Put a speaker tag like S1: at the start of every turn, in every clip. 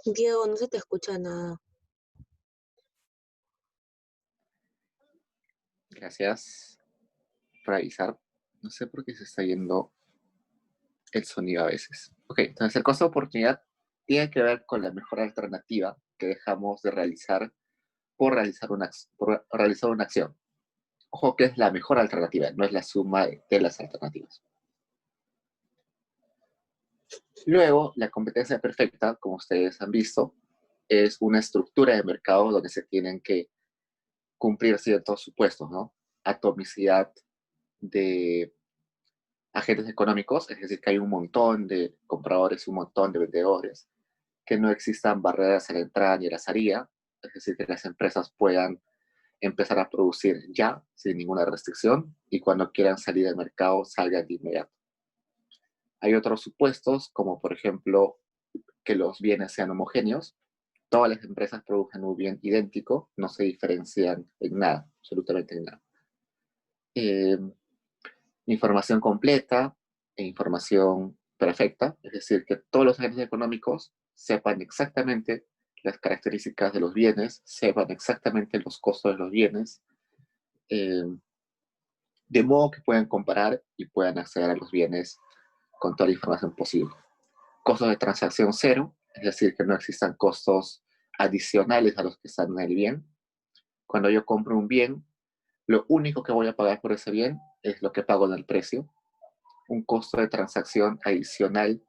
S1: Diego, no se te escucha nada.
S2: Gracias por avisar. No sé por qué se está yendo el sonido a veces. Ok, entonces el costo de oportunidad tiene que ver con la mejor alternativa que dejamos de realizar por realizar una acción. Ojo que es la mejor alternativa, no es la suma de las alternativas. Luego, la competencia perfecta, como ustedes han visto, es una estructura de mercado donde se tienen que cumplir ciertos supuestos, ¿no? Atomicidad de agentes económicos, es decir, que hay un montón de compradores y un montón de vendedores, que no existan barreras a la entrada ni a la salida, es decir, que las empresas puedan empezar a producir ya, sin ninguna restricción, y cuando quieran salir del mercado, salgan de inmediato. Hay otros supuestos, como por ejemplo que los bienes sean homogéneos. Todas las empresas producen un bien idéntico, no se diferencian en nada, absolutamente en nada. Eh, Información completa e información perfecta, es decir, que todos los agentes económicos sepan exactamente las características de los bienes, sepan exactamente los costos de los bienes, eh, de modo que puedan comparar y puedan acceder a los bienes con toda la información posible. Costos de transacción cero, es decir, que no existan costos adicionales a los que están en el bien. Cuando yo compro un bien, lo único que voy a pagar por ese bien es lo que pago en el precio. Un costo de transacción adicional,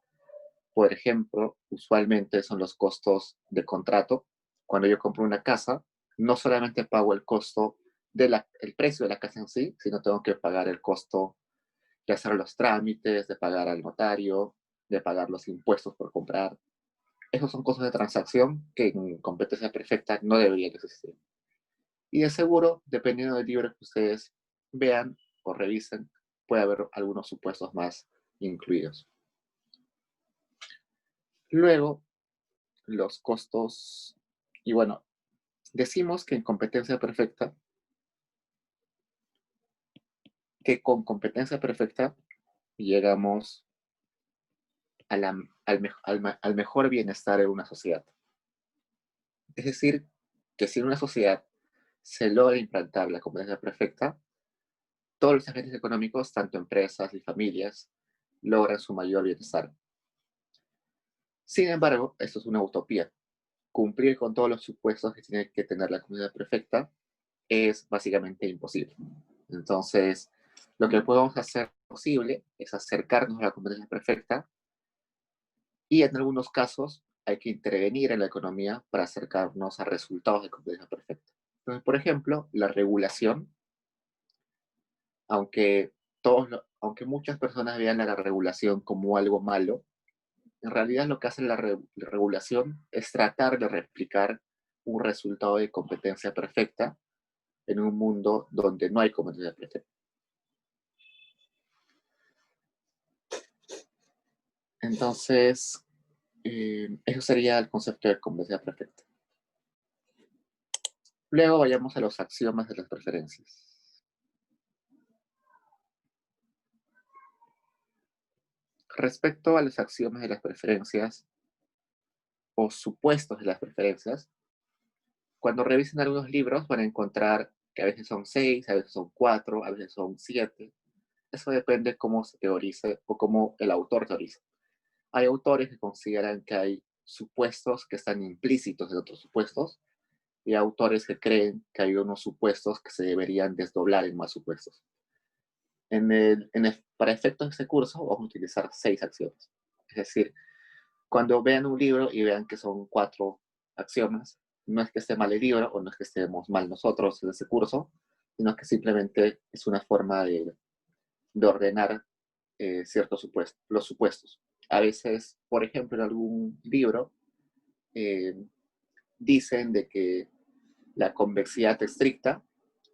S2: por ejemplo, usualmente son los costos de contrato. Cuando yo compro una casa, no solamente pago el costo el precio de la casa en sí, sino tengo que pagar el costo de hacer los trámites, de pagar al notario, de pagar los impuestos por comprar. Esos son costos de transacción que en competencia perfecta no deberían existir. Y de seguro, dependiendo del libro que ustedes vean o revisen, puede haber algunos supuestos más incluidos. Luego, los costos, y bueno, decimos que en competencia perfecta, que con competencia perfecta llegamos a al mejor bienestar en una sociedad. Es decir, que si en una sociedad se logra implantar la competencia perfecta, todos los agentes económicos, tanto empresas y familias, logran su mayor bienestar. Sin embargo, esto es una utopía. Cumplir con todos los supuestos que tiene que tener la comunidad perfecta es básicamente imposible. Entonces, lo que podemos hacer posible es acercarnos a la competencia perfecta y en algunos casos hay que intervenir en la economía para acercarnos a resultados de competencia perfecta. Entonces, por ejemplo, la regulación, aunque, aunque muchas personas vean la regulación como algo malo, en realidad lo que hace la regulación es tratar de replicar un resultado de competencia perfecta en un mundo donde no hay competencia perfecta. Entonces, eso sería el concepto de competencia perfecta. Luego vayamos a los axiomas de las preferencias. Respecto a los axiomas de las preferencias o supuestos de las preferencias, cuando revisen algunos libros van a encontrar que a veces son 6, a veces son 4, a veces son 7. Eso depende cómo se teorice o cómo el autor teoriza. Hay autores que consideran que hay supuestos que están implícitos en otros supuestos y autores que creen que hay unos supuestos que se deberían desdoblar en más supuestos. Para efectos de este curso vamos a utilizar 6 acciones. Es decir, cuando vean un libro y vean que son 4 axiomas, no es que esté mal el libro o no es que estemos mal nosotros en ese curso, sino que simplemente es una forma de ordenar los supuestos. A veces, por ejemplo, en algún libro eh, dicen de que la convexidad estricta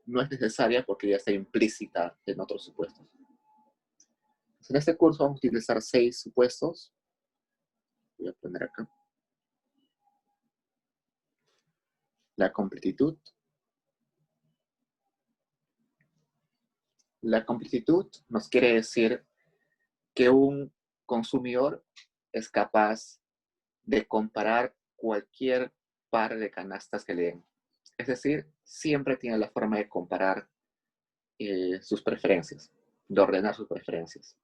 S2: no es necesaria porque ya está implícita en otros supuestos. Entonces, en este curso vamos a utilizar 6 supuestos. Voy a poner acá. La completitud. La completitud nos quiere decir que un consumidor es capaz de comparar cualquier par de canastas que le den. Es decir, siempre tiene la forma de comparar sus preferencias, de ordenar sus preferencias.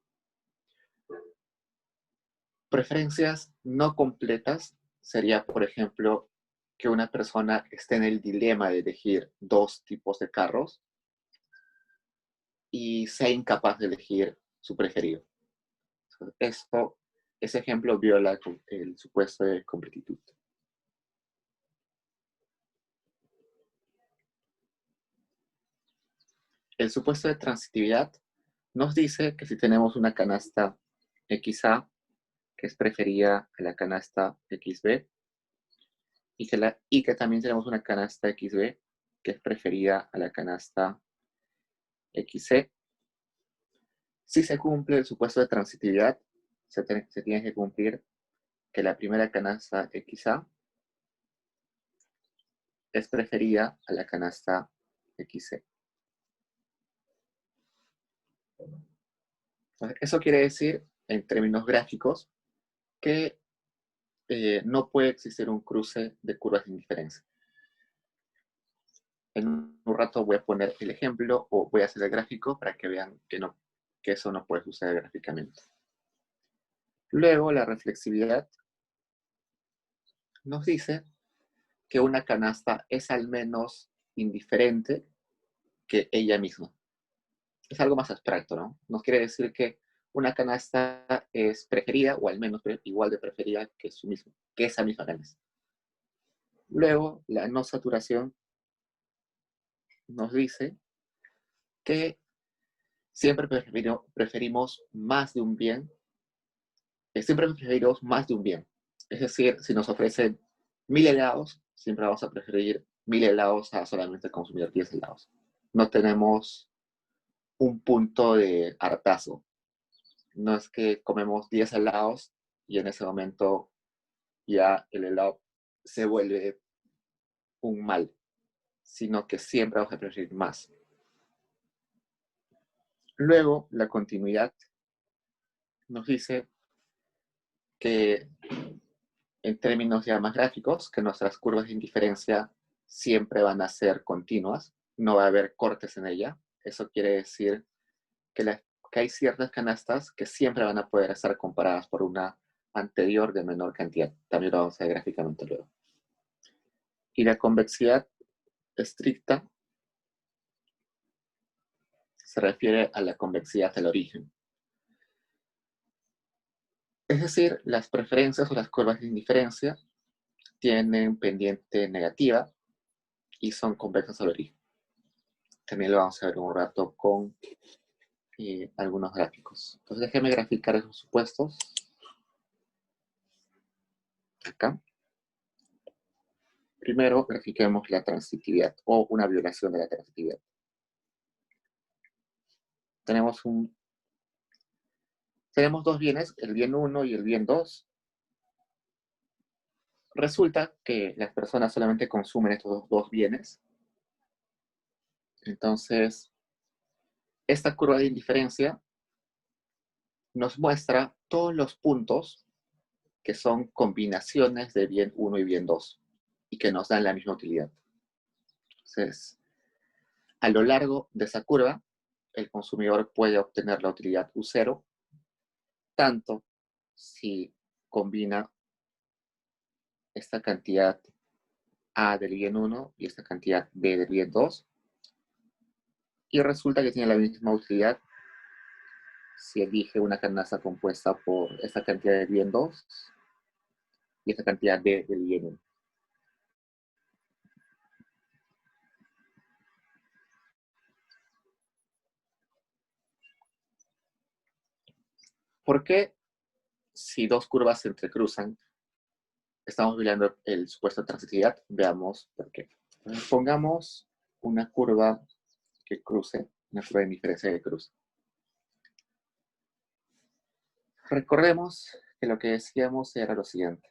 S2: Preferencias no completas sería, por ejemplo, que una persona esté en el dilema de elegir dos tipos de carros y sea incapaz de elegir su preferido. Ese ejemplo viola el supuesto de completitud. El supuesto de transitividad nos dice que si tenemos una canasta XA, que es preferida a la canasta XB, y que también tenemos una canasta XB, que es preferida a la canasta XC, si se cumple el supuesto de transitividad, se tiene que cumplir que la primera canasta XA es preferida a la canasta XC. Eso quiere decir, en términos gráficos, que no puede existir un cruce de curvas de indiferencia. En un rato voy a poner el ejemplo o voy a hacer el gráfico para que vean que eso no puede suceder gráficamente. Luego, la reflexividad nos dice que una canasta es al menos indiferente que ella misma. Es algo más abstracto, ¿no? Nos quiere decir que una canasta es preferida o al menos igual de preferida que esa misma canasta. Luego, la no saturación nos dice que siempre preferimos más de un bien. Siempre preferimos más de un bien. Es decir, si nos ofrecen 1000 helados, siempre vamos a preferir 1000 helados a solamente consumir 10 helados. No tenemos un punto de hartazo. No es que comemos 10 helados y en ese momento ya el helado se vuelve un mal, sino que siempre vamos a preferir más. Luego, la continuidad nos dice que en términos ya más gráficos, que nuestras curvas de indiferencia siempre van a ser continuas, no va a haber cortes en ella. Eso quiere decir que hay ciertas canastas que siempre van a poder estar comparadas por una anterior de menor cantidad. También lo vamos a ver gráficamente luego. Y la convexidad estricta se refiere a la convexidad del origen. Es decir, las preferencias o las curvas de indiferencia tienen pendiente negativa y son convexas al origen. También lo vamos a ver un rato con algunos gráficos. Entonces déjenme graficar esos supuestos. Acá. Primero grafiquemos la transitividad o una violación de la transitividad. Tenemos dos bienes, el bien 1 y el bien 2. Resulta que las personas solamente consumen estos dos bienes. Entonces, esta curva de indiferencia nos muestra todos los puntos que son combinaciones de bien 1 y bien 2 y que nos dan la misma utilidad. Entonces, a lo largo de esa curva, el consumidor puede obtener la utilidad U0 tanto si combina esta cantidad A del bien 1 y esta cantidad B del bien 2, y resulta que tiene la misma utilidad si elige una canasta compuesta por esta cantidad de bien 2 y esta cantidad B del bien 1. ¿Por qué si dos curvas se entrecruzan estamos viendo el supuesto de transitividad? Veamos por qué. Pongamos una curva que cruce, una curva de indiferencia que cruce. Recordemos que lo que decíamos era lo siguiente.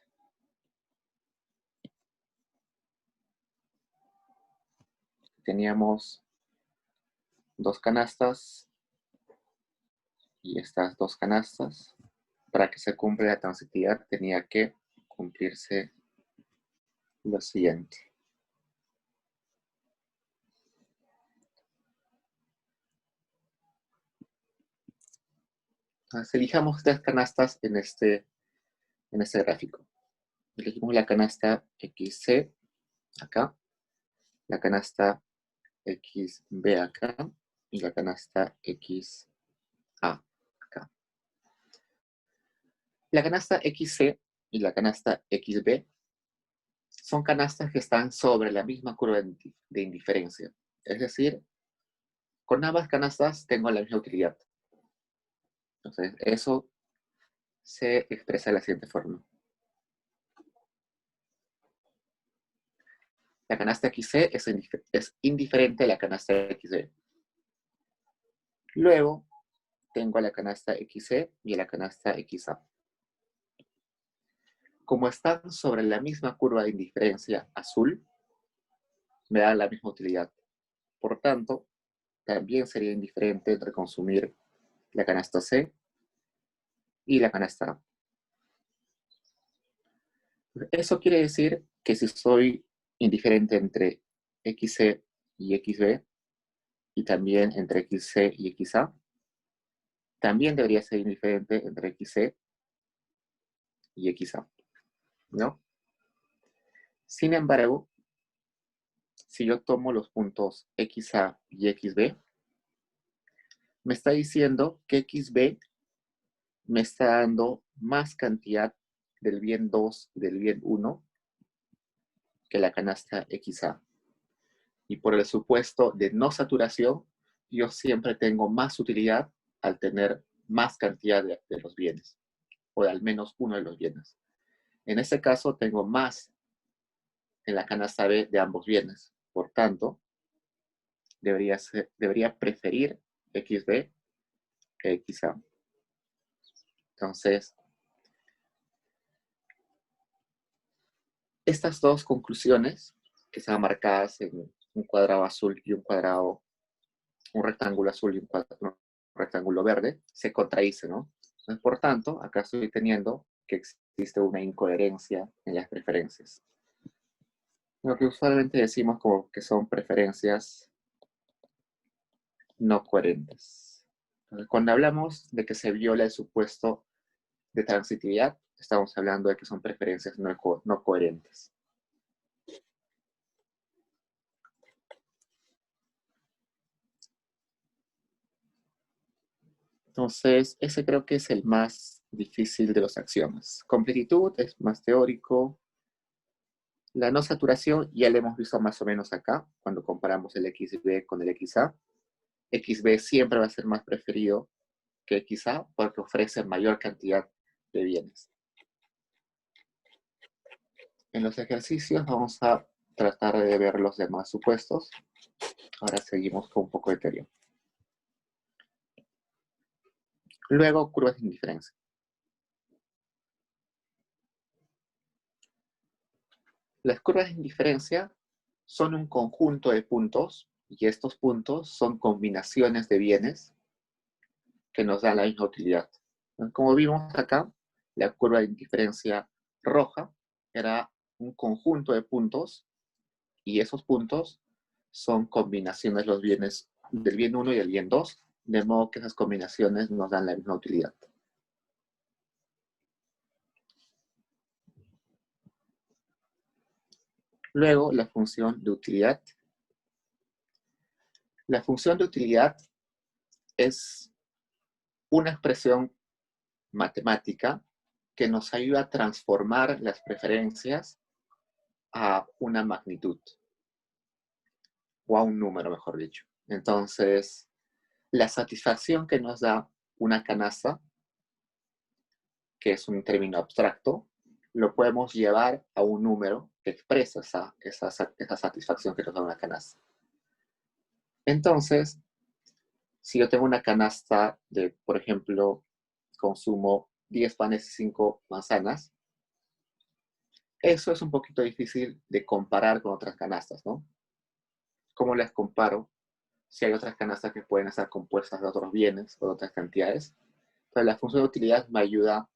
S2: Teníamos dos canastas y estas dos canastas. Para que se cumpla la transitividad tenía que cumplirse lo siguiente. Entonces, elijamos 3 canastas en este gráfico. Elegimos la canasta XC acá, la canasta XB acá y la canasta XA acá. La canasta XC y la canasta XB son canastas que están sobre la misma curva de indiferencia. Es decir, con ambas canastas tengo la misma utilidad. Entonces, eso se expresa de la siguiente forma. La canasta XC es indiferente a la canasta XB. Luego, tengo a la canasta XC y a la canasta XA. Como están sobre la misma curva de indiferencia azul, me dan la misma utilidad. Por tanto, también sería indiferente entre consumir la canasta C y la canasta A. Eso quiere decir que si soy indiferente entre XC y XB, y también entre XC y XA, también debería ser indiferente entre XC y XA, ¿no? Sin embargo, si yo tomo los puntos XA y XB, me está diciendo que XB me está dando más cantidad del bien 2 y del bien 1 que la canasta XA. Y por el supuesto de no saturación, yo siempre tengo más utilidad al tener más cantidad de los bienes, o de al menos uno de los bienes. En este caso, tengo más en la canasta B de ambos bienes. Por tanto, debería preferir XB que XA. Entonces, estas dos conclusiones que están marcadas en un cuadrado azul y un rectángulo azul y un rectángulo verde, se contradicen, ¿no? Entonces, por tanto, acá estoy teniendo que existe una incoherencia en las preferencias. Lo que usualmente decimos como que son preferencias no coherentes. Entonces, cuando hablamos de que se viola el supuesto de transitividad, estamos hablando de que son preferencias no coherentes. Entonces, ese creo que es el más difícil de los axiomas. Completitud es más teórico. La no saturación ya la hemos visto más o menos acá, cuando comparamos el XB con el XA. XB siempre va a ser más preferido que XA porque ofrece mayor cantidad de bienes. En los ejercicios vamos a tratar de ver los demás supuestos. Ahora seguimos con un poco de teoría. Luego, curvas de indiferencia. Las curvas de indiferencia son un conjunto de puntos y estos puntos son combinaciones de bienes que nos dan la misma utilidad. Como vimos acá, la curva de indiferencia roja era un conjunto de puntos y esos puntos son combinaciones de los bienes del bien 1 y del bien 2, de modo que esas combinaciones nos dan la misma utilidad. Luego, la función de utilidad. La función de utilidad es una expresión matemática que nos ayuda a transformar las preferencias a una magnitud, o a un número, mejor dicho. Entonces, la satisfacción que nos da una canasta, que es un término abstracto, lo podemos llevar a un número que expresa esa satisfacción que nos da una canasta. Entonces, si yo tengo una canasta de, por ejemplo, consumo 10 panes y 5 manzanas, eso es un poquito difícil de comparar con otras canastas, ¿no? ¿Cómo las comparo si hay otras canastas que pueden estar compuestas de otros bienes o de otras cantidades? Entonces, la función de utilidad me ayuda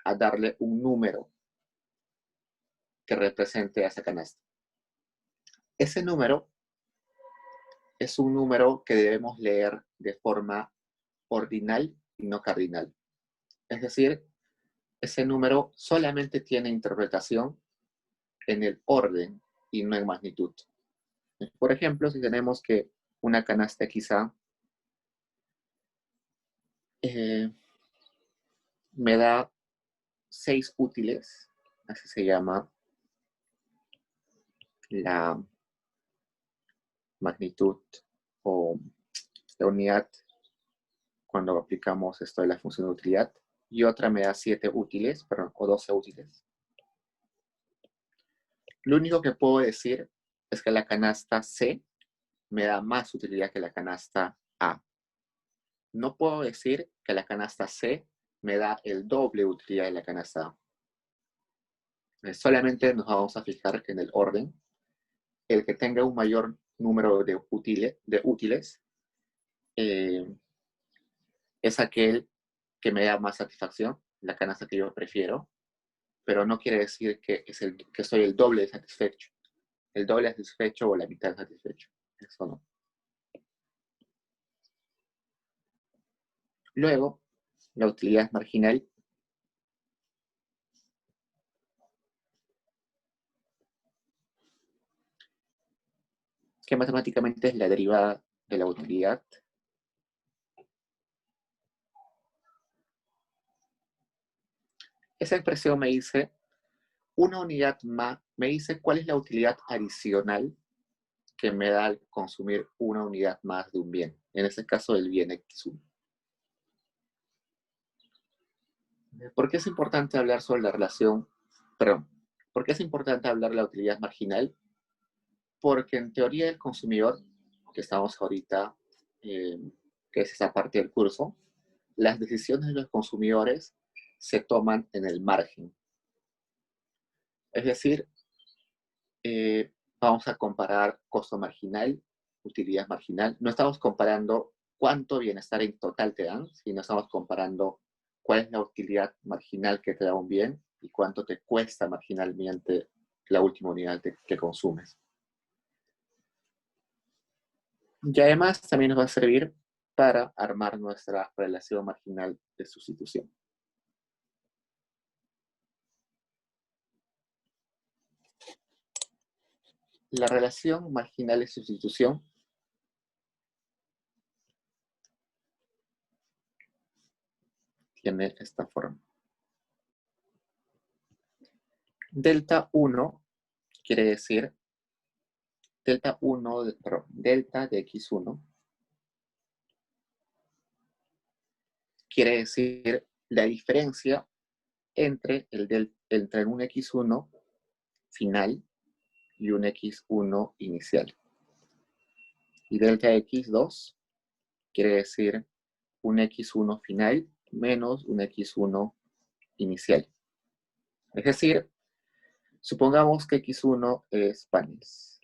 S2: a darle un número que represente a esa canasta. Ese número es un número que debemos leer de forma ordinal y no cardinal. Es decir, ese número solamente tiene interpretación en el orden y no en magnitud. Por ejemplo, si tenemos que una canasta quizá me da 6 útiles, así se llama la magnitud o la unidad cuando aplicamos esto de la función de utilidad, y otra me da 7 útiles, perdón, o 12 útiles. Lo único que puedo decir es que la canasta C me da más utilidad que la canasta A. No puedo decir que la canasta C me da el doble utilidad de la canasta A. Solamente nos vamos a fijar en el orden. El que tenga un mayor número de útiles es aquel que me da más satisfacción, la canasta que yo prefiero, pero no quiere decir que soy el doble de satisfecho. El doble de satisfecho o la mitad de satisfecho. Eso no. Luego, la utilidad marginal que matemáticamente es la derivada de la utilidad. Esa expresión me dice una unidad más, me dice cuál es la utilidad adicional que me da al consumir una unidad más de un bien. En este caso, el bien X1. ¿Por qué es importante hablar sobre la relación? Perdón, ¿por qué es importante hablar de la utilidad marginal? Porque en teoría del consumidor, que estamos ahorita, que es esa parte del curso, las decisiones de los consumidores se toman en el margen. Es decir, vamos a comparar costo marginal, utilidad marginal. No estamos comparando cuánto bienestar en total te dan, sino estamos comparando cuál es la utilidad marginal que te da un bien y cuánto te cuesta marginalmente la última unidad que consumes. Y además también nos va a servir para armar nuestra relación marginal de sustitución. La relación marginal de sustitución tiene esta forma. Delta 1 quiere decir delta de x1 quiere decir la diferencia entre un x1 final y un x1 inicial. Y delta x2 quiere decir un x1 final menos un x1 inicial. Es decir, supongamos que x1 es panes.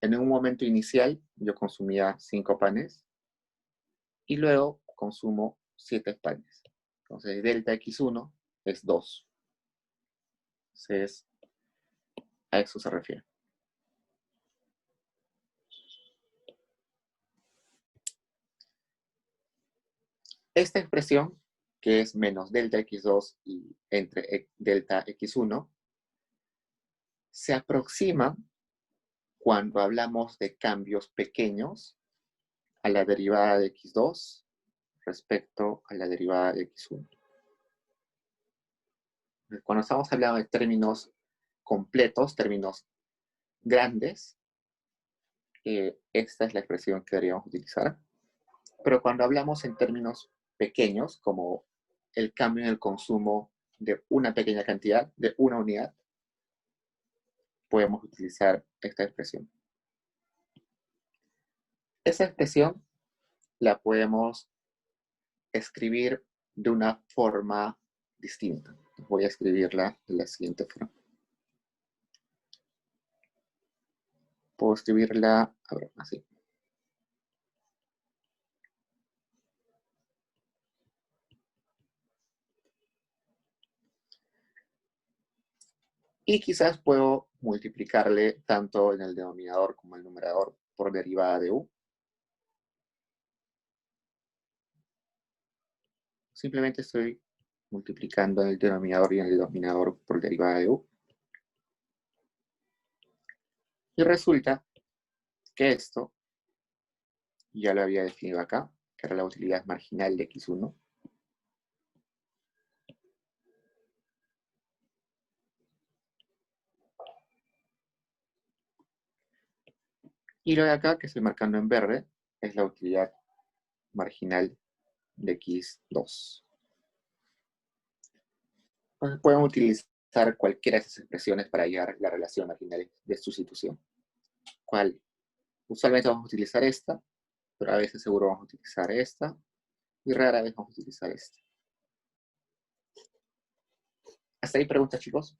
S2: En un momento inicial yo consumía 5 panes y luego consumo 7 panes. Entonces delta x1 es 2. Entonces, a eso se refiere. Esta expresión, que es menos delta x2 y entre delta x1, se aproxima cuando hablamos de cambios pequeños a la derivada de x2 respecto a la derivada de x1. Cuando estamos hablando de términos completos, términos grandes, esta es la expresión que deberíamos utilizar. Pero cuando hablamos en términos pequeños, como el cambio en el consumo de una pequeña cantidad, de una unidad, podemos utilizar esta expresión. Esa expresión la podemos escribir de una forma distinta. Voy a escribirla de la siguiente forma. Puedo escribirla, a ver, así. Y quizás puedo multiplicarle tanto en el denominador como en el numerador por derivada de u. Simplemente estoy multiplicando en el denominador y en el denominador por derivada de u. Y resulta que esto ya lo había definido acá, que era la utilidad marginal de x1. Y lo de acá, que estoy marcando en verde, es la utilidad marginal de x2. Entonces pueden utilizar cualquiera de esas expresiones para hallar la relación marginal de sustitución. ¿Cuál? Usualmente vamos a utilizar esta, pero a veces seguro vamos a utilizar esta, y rara vez vamos a utilizar esta. ¿Hasta ahí preguntas, chicos?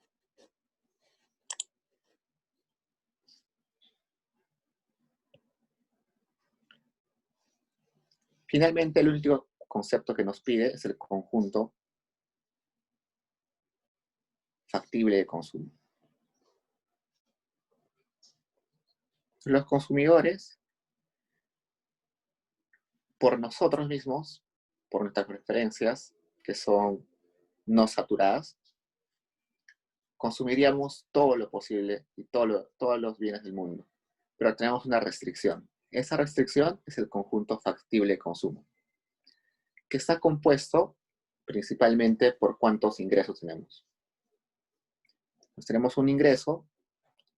S2: Finalmente, el último concepto que nos pide es el conjunto factible de consumo. Los consumidores, por nosotros mismos, por nuestras preferencias, que son no saturadas, consumiríamos todo lo posible y todos los bienes del mundo. Pero tenemos una restricción. Esa restricción es el conjunto factible de consumo, que está compuesto principalmente por cuántos ingresos tenemos. Pues tenemos un ingreso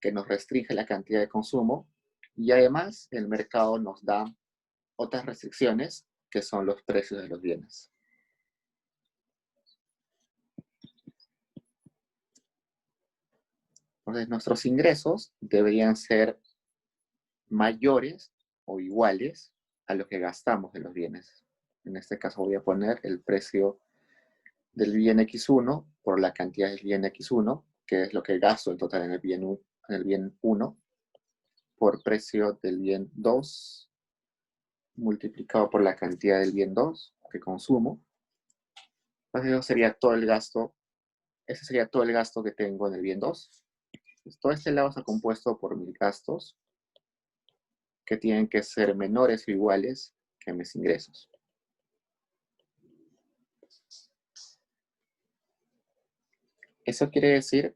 S2: que nos restringe la cantidad de consumo y además el mercado nos da otras restricciones que son los precios de los bienes. Entonces nuestros ingresos deberían ser mayores o iguales a lo que gastamos en los bienes. En este caso voy a poner el precio del bien X1 por la cantidad del bien X1, que es lo que gasto en total en el bien 1, por precio del bien 2, multiplicado por la cantidad del bien 2 que consumo. Entonces eso sería todo el gasto, ese sería todo el gasto que tengo en el bien 2. Entonces, todo este lado está compuesto por mis gastos, que tienen que ser menores o iguales que mis ingresos. Eso quiere decir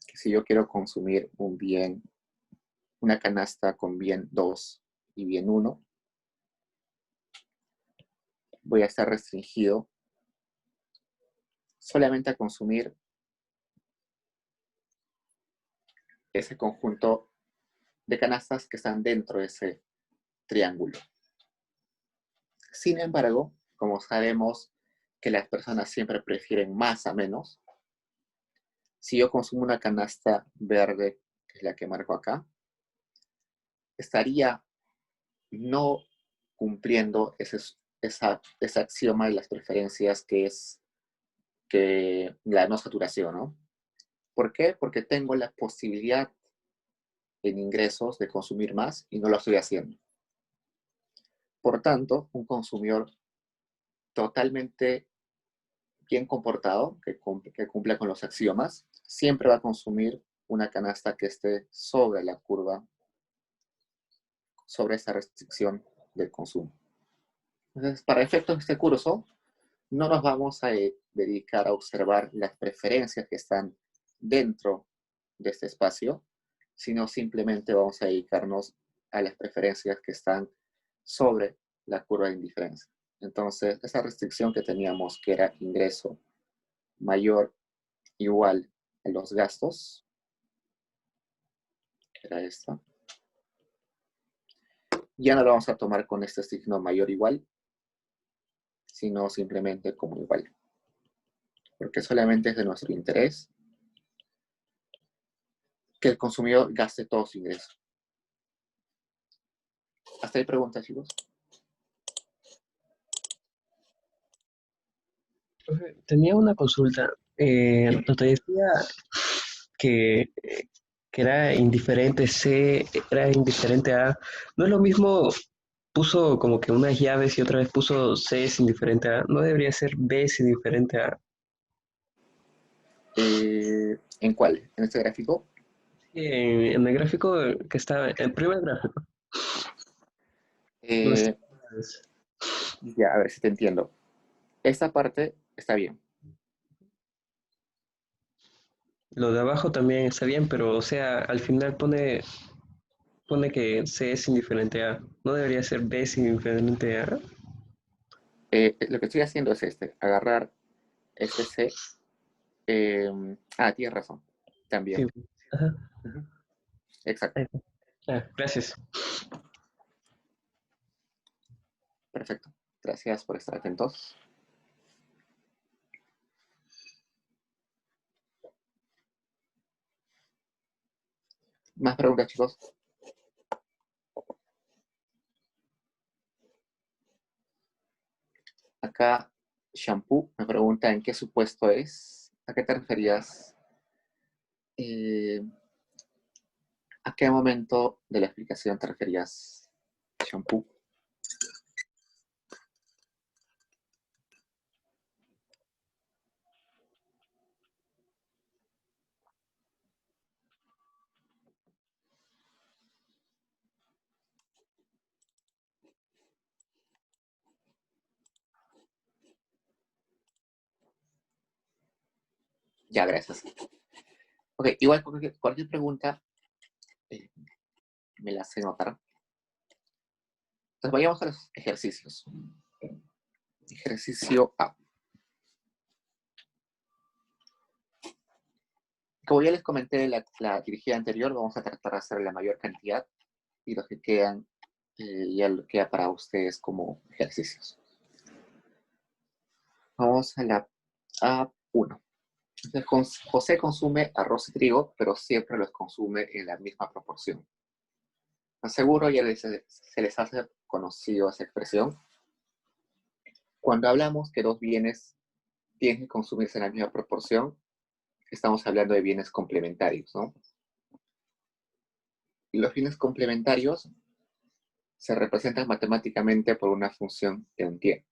S2: que si yo quiero consumir un bien, una canasta con bien 2 y bien 1, voy a estar restringido solamente a consumir ese conjunto de canastas que están dentro de ese triángulo. Sin embargo, como sabemos que las personas siempre prefieren más a menos, si yo consumo una canasta verde, que es la que marco acá, estaría no cumpliendo ese axioma de las preferencias que es la no saturación, ¿no? ¿Por qué? Porque tengo la posibilidad en ingresos de consumir más y no lo estoy haciendo. Por tanto, un consumidor totalmente bien comportado, que cumpla con los axiomas, siempre va a consumir una canasta que esté sobre la curva, sobre esa restricción del consumo. Entonces, para efectos de este curso, no nos vamos a dedicar a observar las preferencias que están dentro de este espacio, sino simplemente vamos a dedicarnos a las preferencias que están sobre la curva de indiferencia. Entonces, esa restricción que teníamos, que era ingreso mayor igual a los gastos, que era esta, ya no lo vamos a tomar con este signo mayor igual, sino simplemente como igual. Porque solamente es de nuestro interés que el consumidor gaste todo su ingreso. ¿Hasta ahí preguntas, chicos?
S1: Tenía una consulta. Nos decía que, que era indiferente C, era indiferente A. No es lo mismo, puso como que unas llaves y otra vez puso C es indiferente a. ¿No debería ser B es indiferente a?
S2: ¿En cuál? ¿En este gráfico?
S1: En el gráfico que está, el primer gráfico, donde
S2: Eh, ya, a ver si te entiendo. Esta parte está bien.
S1: lo de abajo también está bien, pero o sea, al final pone que C es indiferente a. ¿No debería ser B es indiferente a?
S2: Lo que estoy haciendo es agarrar este C. Tienes razón.
S1: Sí.
S2: También.
S1: Ajá.
S2: Ujú, exacto.
S1: Ahí está. Gracias.
S2: Perfecto. Gracias por estar atentos. ¿Más preguntas, chicos? Acá, Shampoo me pregunta en qué supuesto es. ¿A qué te referías? Eh, ¿A qué momento de la explicación te referías, Shampoo? Ya, gracias. Ok, igual cualquier pregunta eh, me la hace notar. Entonces vayamos a los ejercicios. Ejercicio A. Como ya les comenté en la dirigida anterior, vamos a tratar de hacer la mayor cantidad y los que quedan ya lo queda para ustedes como ejercicios. Vamos a la A1. Entonces, José consume arroz y trigo, pero siempre los consume en la misma proporción. Seguro ya se les hace conocido esa expresión. Cuando hablamos que dos bienes tienen que consumirse en la misma proporción, estamos hablando de bienes complementarios, ¿no? Y los bienes complementarios se representan matemáticamente por una función de un tiempo.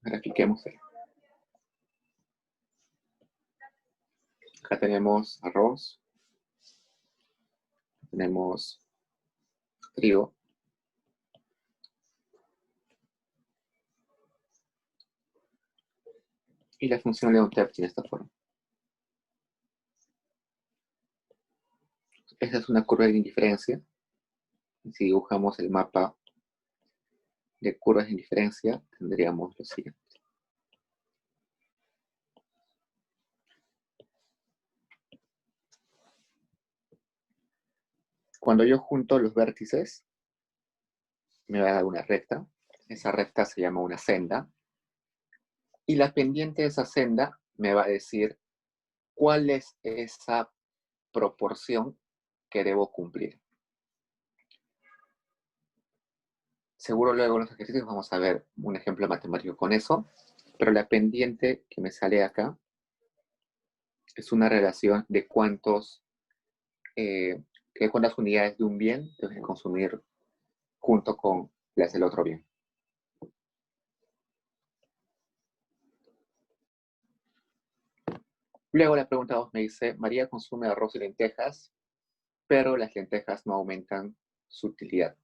S2: Grafiquemos ahí. Acá tenemos arroz, tenemos trigo, y la función Leontief tiene esta forma. Esta es una curva de indiferencia. Si dibujamos el mapa de curvas de indiferencia, tendríamos lo siguiente. Cuando yo junto los vértices, me va a dar una recta. Esa recta se llama una senda. Y la pendiente de esa senda me va a decir cuál es esa proporción que debo cumplir. Seguro luego en los ejercicios vamos a ver un ejemplo matemático con eso, pero la pendiente que me sale acá es una relación de cuántas unidades de un bien debes consumir junto con las del otro bien. Luego la pregunta 2 me dice, María consume arroz y lentejas, pero las lentejas no aumentan su utilidad.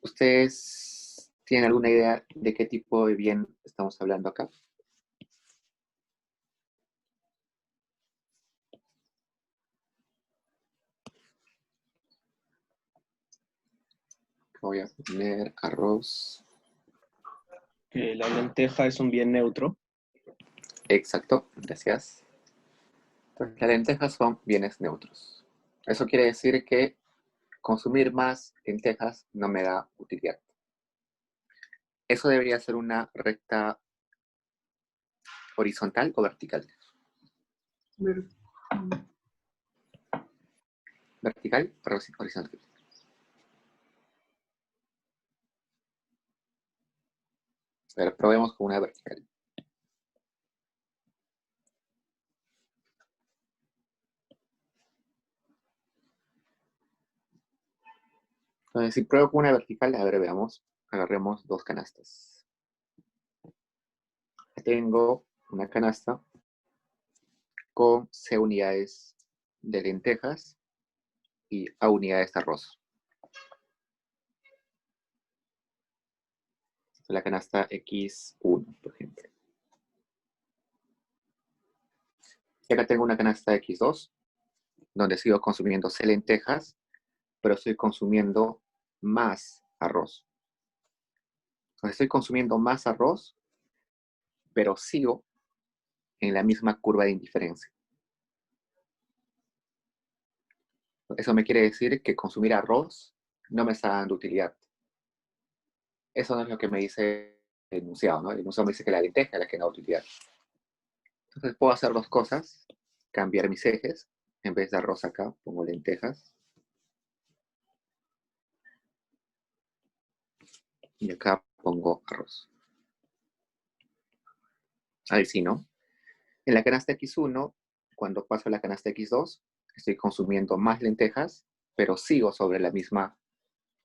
S2: ¿Ustedes tienen alguna idea de qué tipo de bien estamos hablando acá? Voy a poner arroz.
S3: La lenteja es un bien neutro.
S2: Exacto, gracias. Entonces, las lentejas son bienes neutros. Eso quiere decir que consumir más lentejas no me da utilidad. Eso debería ser una recta horizontal o vertical. Vertical o horizontal. A ver, probemos con una vertical. Entonces, si pruebo con una vertical, a ver, veamos. Agarremos dos canastas. tengo una canasta con C unidades de lentejas y A unidades de arroz. Esta es la canasta X1, por ejemplo. Y acá tengo una canasta X2, donde sigo consumiendo C lentejas, pero estoy consumiendo más arroz. Entonces estoy consumiendo más arroz, pero sigo en la misma curva de indiferencia. Eso me quiere decir que consumir arroz no me está dando utilidad. Eso no es lo que me dice el enunciado, ¿no? El enunciado me dice que la lenteja es la que da utilidad. Entonces puedo hacer dos cosas. Cambiar mis ejes. En vez de arroz acá, pongo lentejas. Y acá pongo arroz. Ahí sí, ¿no? En la canasta X1, cuando paso a la canasta X2, estoy consumiendo más lentejas, pero sigo sobre la misma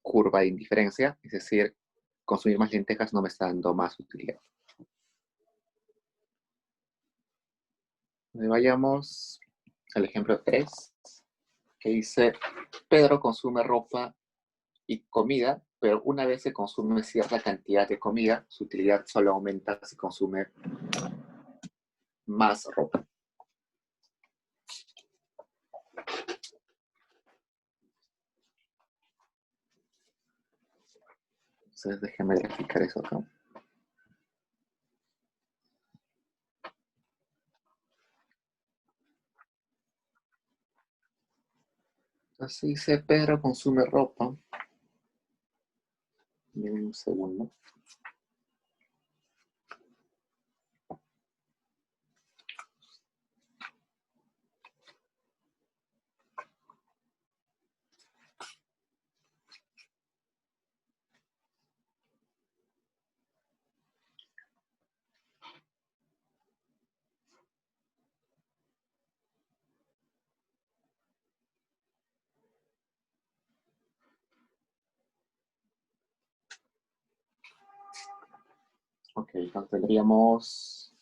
S2: curva de indiferencia. Es decir, consumir más lentejas no me está dando más utilidad. Vayamos al ejemplo 3, que dice, Pedro consume ropa y comida, pero una vez se consume cierta cantidad de comida, su utilidad solo aumenta si consume más ropa. Entonces déjenme graficar eso acá. Entonces dice, Pedro consume ropa. Miren un segundo. Ok, entonces tendríamos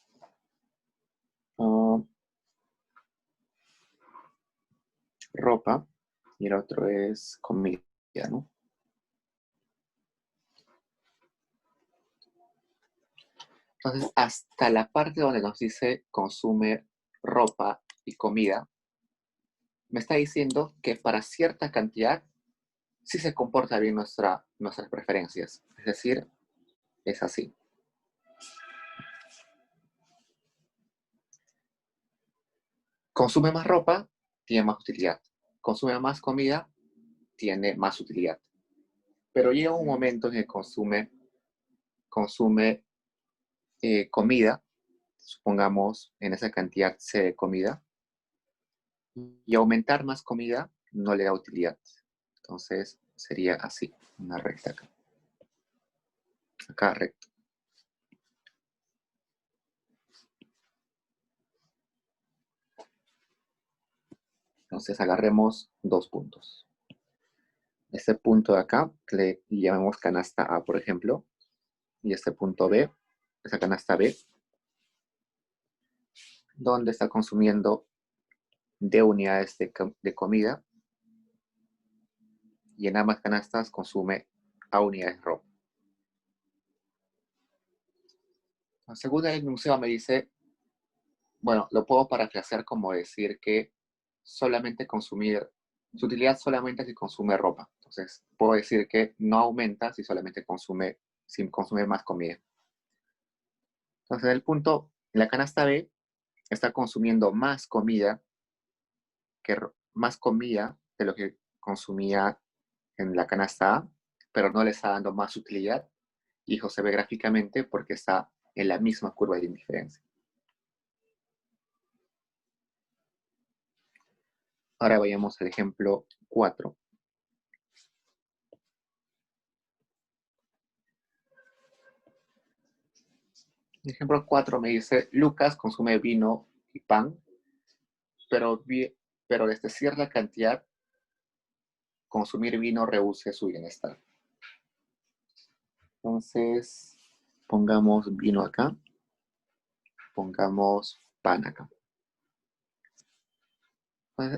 S2: ropa y el otro es comida, ¿no? Entonces, hasta la parte donde nos dice consume ropa y comida, me está diciendo que para cierta cantidad sí se comporta bien nuestras preferencias. Es decir, es así. Consume más ropa, tiene más utilidad. Consume más comida, tiene más utilidad. Pero llega un momento en que consume comida, supongamos en esa cantidad C de comida, y aumentar más comida no le da utilidad. Entonces sería así, una recta acá. Acá recto. Entonces agarremos dos puntos. Este punto de acá le llamamos canasta A, por ejemplo, y este punto B, esa canasta B, donde está consumiendo D unidades de comida, y en ambas canastas consume A unidades de ropa. Según el enunciado me dice, bueno, lo puedo parafrasear como decir que solamente consumir, su utilidad solamente si consume ropa. Entonces, puedo decir que no aumenta si solamente consume más comida. Entonces, el punto, la canasta B está consumiendo más comida de lo que consumía en la canasta A, pero no le está dando más utilidad, y eso se ve gráficamente porque está en la misma curva de indiferencia. Ahora vayamos al ejemplo 4. El ejemplo 4 me dice, Lucas consume vino y pan, pero desde cierta cantidad, consumir vino reduce su bienestar. Entonces, pongamos vino acá. Pongamos pan acá.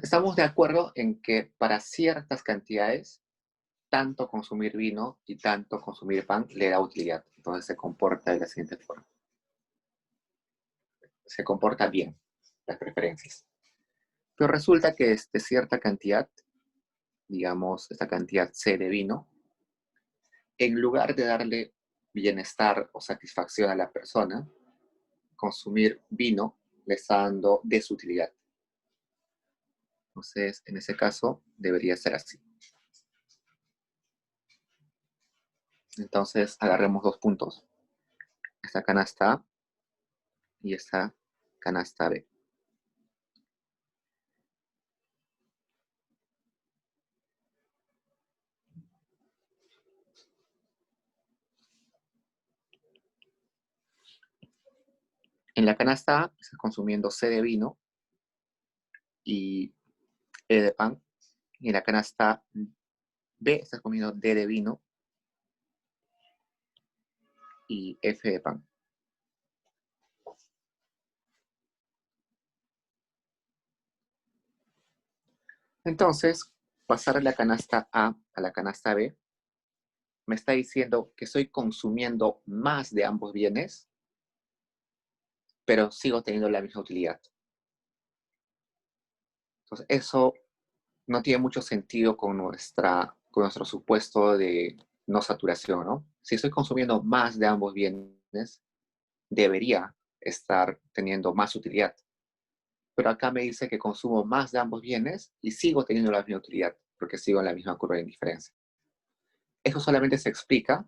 S2: Estamos de acuerdo en que para ciertas cantidades, tanto consumir vino y tanto consumir pan le da utilidad. Entonces se comporta de la siguiente forma. Se comporta bien las preferencias. Pero resulta que de cierta cantidad, digamos, esta cantidad C de vino, en lugar de darle bienestar o satisfacción a la persona, consumir vino le está dando desutilidad. Entonces, en ese caso, debería ser así. Entonces, agarremos dos puntos. Esta canasta A y esta canasta B. En la canasta A estás consumiendo C de vino y E de pan. Y en la canasta B estás comiendo D de vino y F de pan. Entonces, pasar de la canasta A a la canasta B me está diciendo que estoy consumiendo más de ambos bienes, pero sigo teniendo la misma utilidad. Entonces, eso no tiene mucho sentido con nuestro supuesto de no saturación, ¿no? Si estoy consumiendo más de ambos bienes, debería estar teniendo más utilidad. Pero acá me dice que consumo más de ambos bienes y sigo teniendo la misma utilidad, porque sigo en la misma curva de indiferencia. Eso solamente se explica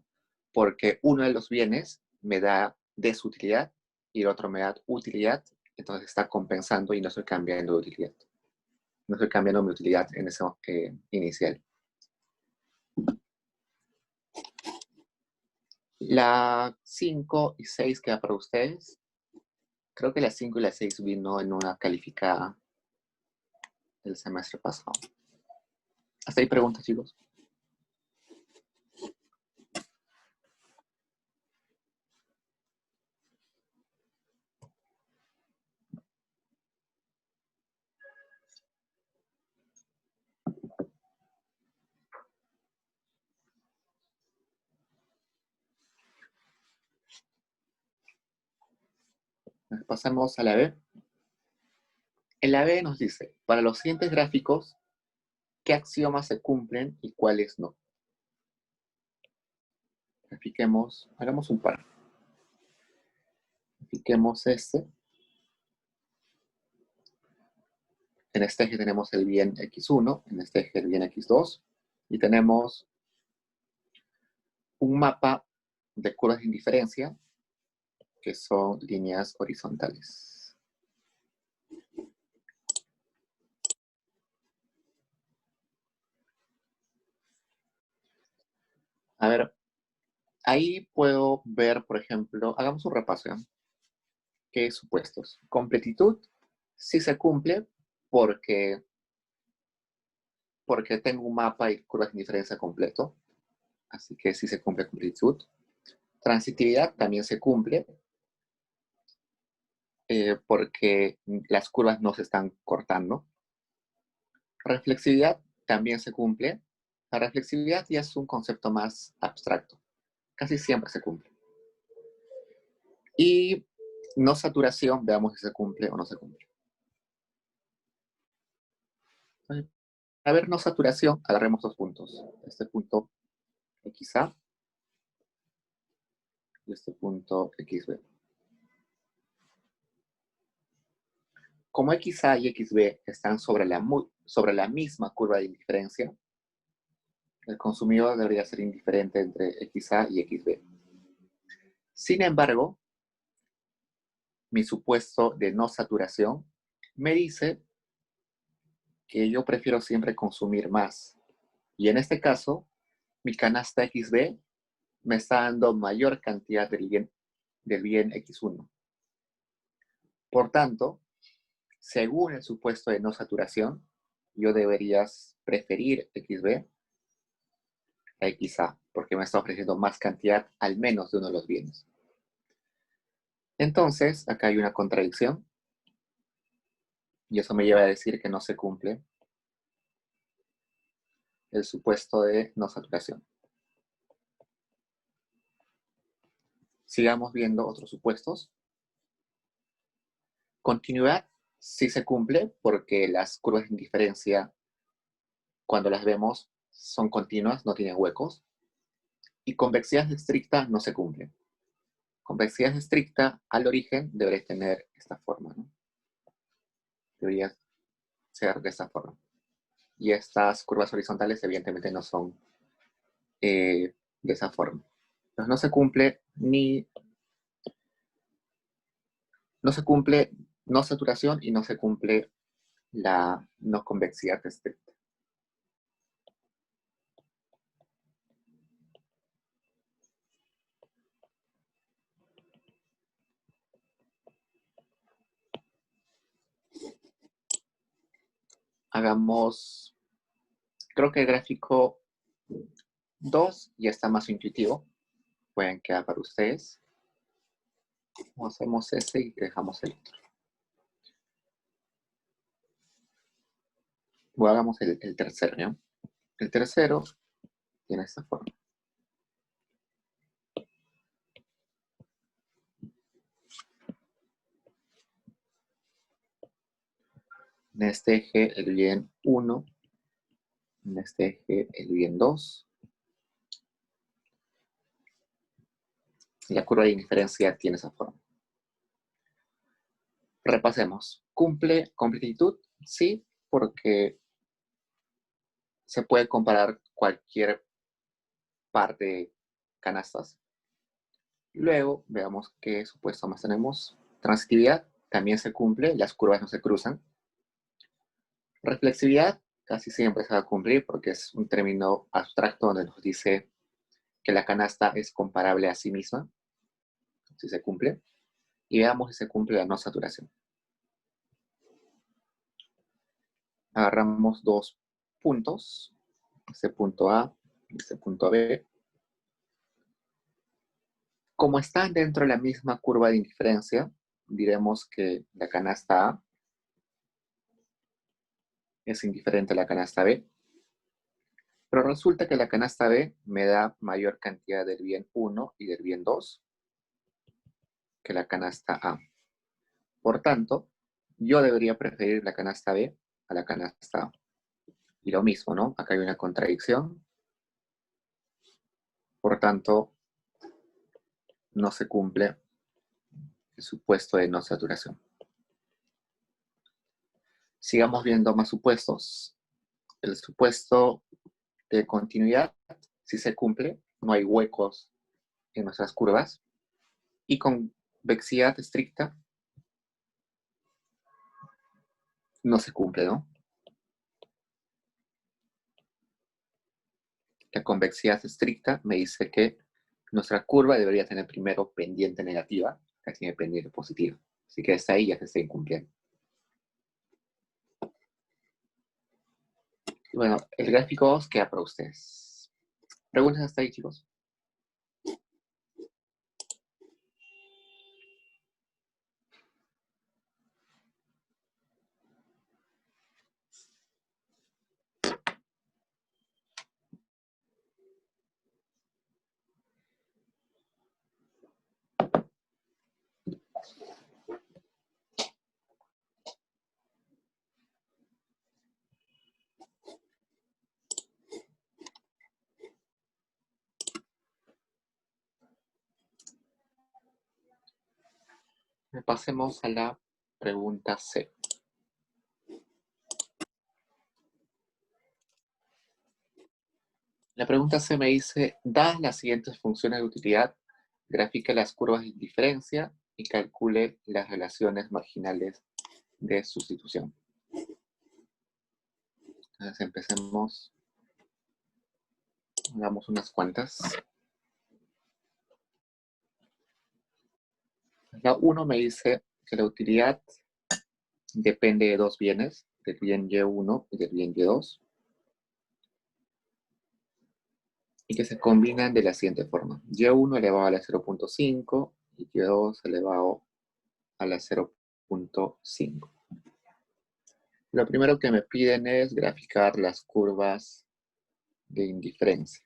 S2: porque uno de los bienes me da desutilidad y el otro me da utilidad, entonces está compensando y no estoy cambiando de utilidad. No estoy cambiando mi utilidad en eso inicial. La 5 y 6 queda para ustedes. Creo que la 5 y la 6 vino en una calificada del semestre pasado. ¿Hasta ahí preguntas, chicos? Pasamos a la B. En la B nos dice, para los siguientes gráficos, ¿qué axiomas se cumplen y cuáles no? Grafiquemos, hagamos un par. Grafiquemos este. En este eje tenemos el bien x1, en este eje el bien x2, y tenemos un mapa de curvas de indiferencia, que son líneas horizontales. A ver, ahí puedo ver, por ejemplo, hagamos un repaso, ¿ya? ¿Qué supuestos? Completitud, sí se cumple porque tengo un mapa y curvas de indiferencia completo, así que sí se cumple completitud. Transitividad también se cumple porque las curvas no se están cortando. Reflexividad también se cumple. La reflexividad ya es un concepto más abstracto. Casi siempre se cumple. Y no saturación, veamos si se cumple o no se cumple. A ver, no saturación, agarremos dos puntos. Este punto XA y este punto XB. Como XA y XB están sobre la misma curva de indiferencia, el consumidor debería ser indiferente entre XA y XB. Sin embargo, mi supuesto de no saturación me dice que yo prefiero siempre consumir más. Y en este caso, mi canasta XB me está dando mayor cantidad del bien X1. Por tanto, según el supuesto de no saturación, yo debería preferir XB a XA, porque me está ofreciendo más cantidad al menos de uno de los bienes. Entonces, acá hay una contradicción. Y eso me lleva a decir que no se cumple el supuesto de no saturación. Sigamos viendo otros supuestos. Continuidad sí se cumple porque las curvas de indiferencia, cuando las vemos, son continuas, no tienen huecos. Y convexidad estricta no se cumple. Convexidad estricta al origen debería tener esta forma, ¿no? Debería ser de esta forma. Y estas curvas horizontales evidentemente no son de esa forma. Entonces no se cumple no saturación y no se cumple la no convexidad estricta. Hagamos, creo que el gráfico 2 ya está más intuitivo. Pueden quedar para ustedes. Hacemos ese y dejamos el otro. O hagamos el tercero, ¿no? El tercero tiene esta forma. En este eje el bien 1, en este eje el bien 2. La curva de indiferencia tiene esa forma. Repasemos. ¿Cumple completitud? Sí, porque se puede comparar cualquier par de canastas. Luego, veamos qué supuesto más tenemos. Transitividad también se cumple, las curvas no se cruzan. Reflexividad casi siempre se va a cumplir porque es un término abstracto donde nos dice que la canasta es comparable a sí misma, si se cumple. Y veamos si se cumple la no saturación. Agarramos dos puntos, este punto A y este punto B. Como están dentro de la misma curva de indiferencia, diremos que la canasta A es indiferente a la canasta B, pero resulta que la canasta B me da mayor cantidad del bien 1 y del bien 2 que la canasta A. Por tanto, yo debería preferir la canasta B a la canasta A. Y lo mismo, ¿no? Acá hay una contradicción. Por tanto, no se cumple el supuesto de no saturación. Sigamos viendo más supuestos. El supuesto de continuidad, si se cumple, no hay huecos en nuestras curvas. Y convexidad estricta no se cumple, ¿no? La convexidad estricta me dice que nuestra curva debería tener primero pendiente negativa, que tiene pendiente positiva. Así que hasta ahí ya se está incumpliendo. Y bueno, el gráfico 2 queda para ustedes. ¿Preguntas hasta ahí, chicos? Pasemos a la pregunta C. La pregunta C me dice, dadas las siguientes funciones de utilidad, grafique las curvas de diferencia y calcule las relaciones marginales de sustitución. Entonces empecemos. Hagamos unas cuantas. La 1 me dice que la utilidad depende de dos bienes, del bien Y1 y del bien Y2, y que se combinan de la siguiente forma. Y1 elevado a la 0.5 y Y2 elevado a la 0.5. Lo primero que me piden es graficar las curvas de indiferencia.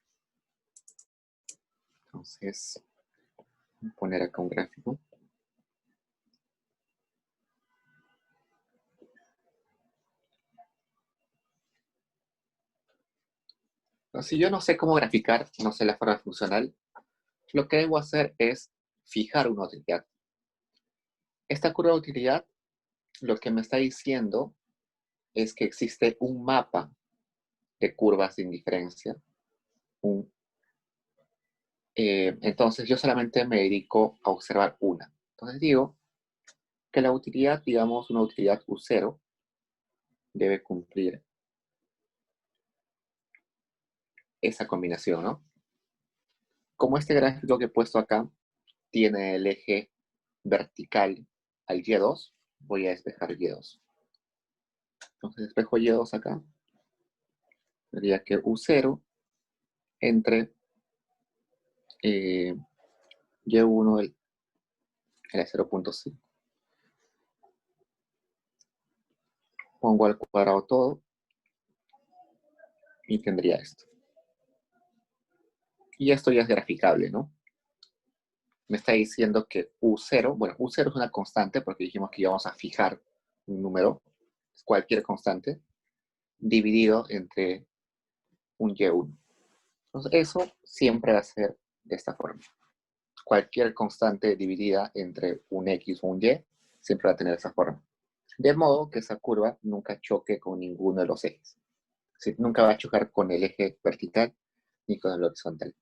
S2: Entonces, voy a poner acá un gráfico. Entonces, si yo no sé cómo graficar, no sé la forma funcional, lo que debo hacer es fijar una utilidad. Esta curva de utilidad lo que me está diciendo es que existe un mapa de curvas de indiferencia. Entonces yo solamente me dedico a observar una. Entonces digo que la utilidad, digamos una utilidad U0, debe cumplir esa combinación, ¿no? Como este gráfico que he puesto acá tiene el eje vertical al Y2, voy a despejar Y2. Entonces despejo Y2 acá. Sería que U0 entre Y1 a la 0.5. Pongo al cuadrado todo y tendría esto. Y esto ya es graficable, ¿no? Me está diciendo que U0, bueno, U0 es una constante porque dijimos que íbamos a fijar un número, cualquier constante, dividido entre un Y1. Entonces eso siempre va a ser de esta forma. Cualquier constante dividida entre un X o un Y siempre va a tener esa forma. De modo que esa curva nunca choque con ninguno de los ejes. Es decir, nunca va a chocar con el eje vertical ni con el horizontal.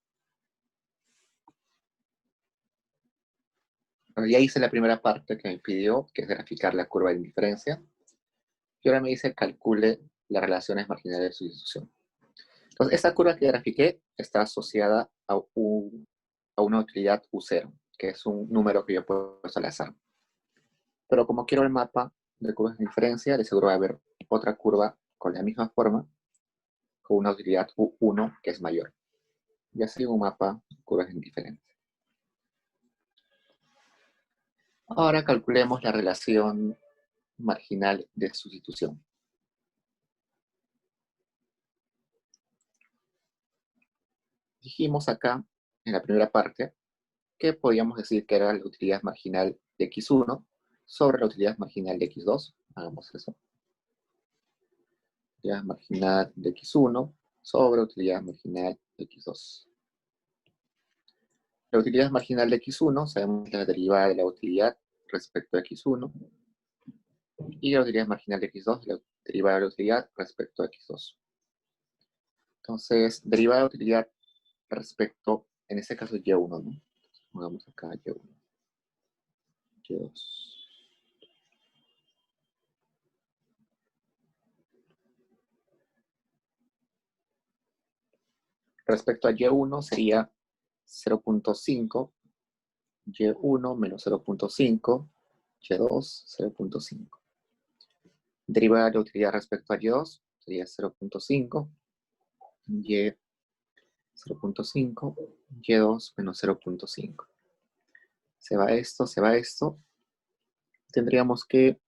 S2: Bueno, ya hice la primera parte que me pidió, que es graficar la curva de indiferencia. Y ahora me dice calcule las relaciones marginales de sustitución. Entonces, esta curva que grafiqué está asociada a una utilidad U0, que es un número que yo puedo puesto al azar. Pero como quiero el mapa de curvas de indiferencia, de seguro va a haber otra curva con la misma forma, con una utilidad U1 que es mayor. Y así un mapa de curvas de indiferencia. Ahora calculemos la relación marginal de sustitución. Dijimos acá, en la primera parte, que podíamos decir que era la utilidad marginal de X1 sobre la utilidad marginal de X2. Hagamos eso. Utilidad marginal de X1 sobre utilidad marginal de X2. La utilidad marginal de X1 sabemos que es la derivada de la utilidad respecto a X1 y la utilidad marginal de X2 la derivada de la utilidad respecto a X2. Entonces, derivada de la utilidad respecto, en este caso Y1, ¿no? Pongamos acá Y1. Y2. Respecto a Y1 sería 0.5, Y1 menos 0.5, Y2, 0.5. Derivada de la utilidad respecto a Y2 sería 0.5, Y 0.5, Y2 menos 0.5. Se va esto, se va esto. Tendríamos que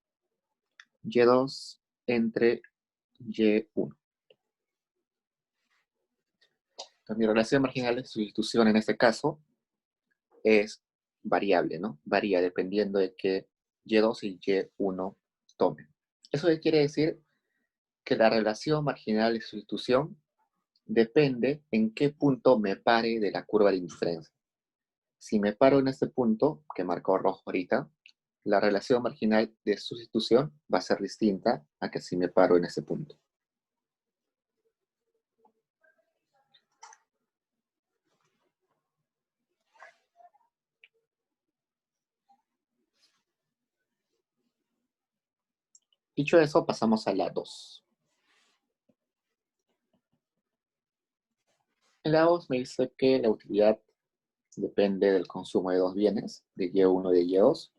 S2: Y2 entre Y1. Entonces, mi relación marginal de sustitución en este caso es variable, ¿no? Varía dependiendo de qué Y2 y Y1 tomen. ¿Eso qué quiere decir? Que la relación marginal de sustitución depende en qué punto me pare de la curva de indiferencia. Si me paro en este punto, que marcó rojo ahorita, la relación marginal de sustitución va a ser distinta a que si me paro en ese punto. Dicho eso, pasamos a la 2. En la 2 me dice que la utilidad depende del consumo de dos bienes, de Y1 y de Y2,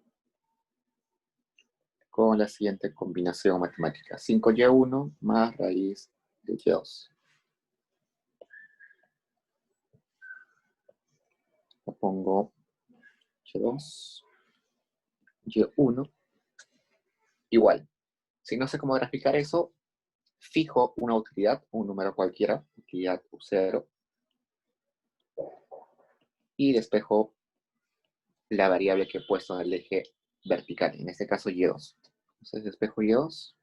S2: con la siguiente combinación matemática. 5Y1 más raíz de Y2. Lo pongo Y2, Y1, igual. Si no sé cómo graficar eso, fijo una utilidad, un número cualquiera, utilidad U0, y despejo la variable que he puesto en el eje vertical, en este caso Y2. Entonces despejo Y2,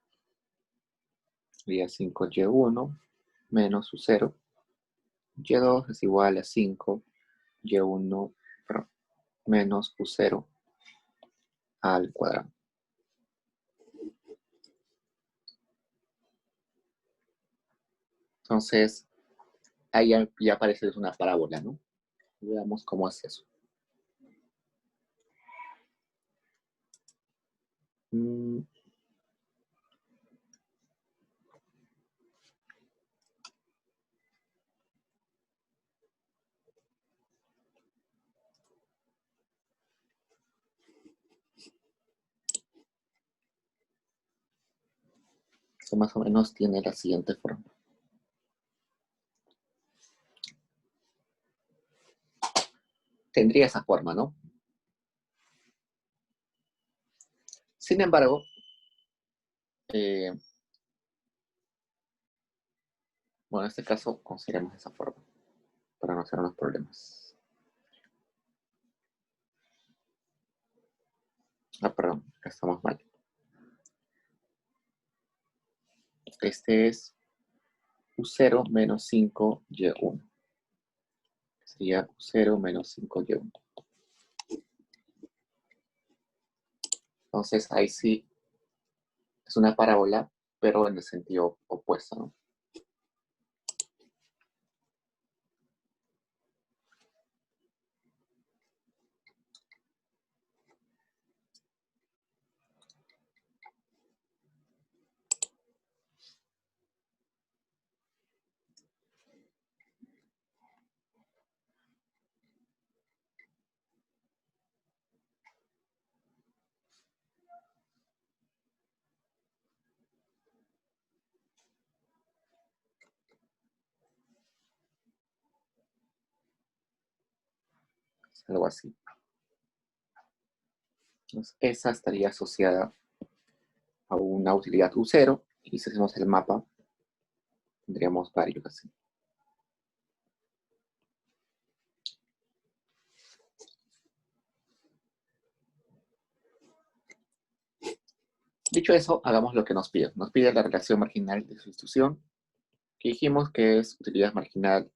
S2: sería 5Y1 menos U0. Y2 es igual a 5 Y1 menos U0 al cuadrado. Entonces, ahí ya aparece una parábola, ¿no? Veamos cómo es eso. Esto más o menos tiene la siguiente forma. Tendría esa forma, ¿no? Sin embargo, bueno, en este caso consideremos esa forma para no hacer unos problemas. Ah, perdón, acá estamos mal. Este es U0 menos 5Y1. Sería U0 menos 5Y1. Entonces, ahí sí es una parábola, pero en el sentido opuesto, ¿no? Es algo así. Entonces, esa estaría asociada a una utilidad U0, y si hacemos el mapa, tendríamos varios así. Dicho eso, hagamos lo que nos pide. Nos pide la relación marginal de sustitución, que dijimos que es utilidad marginal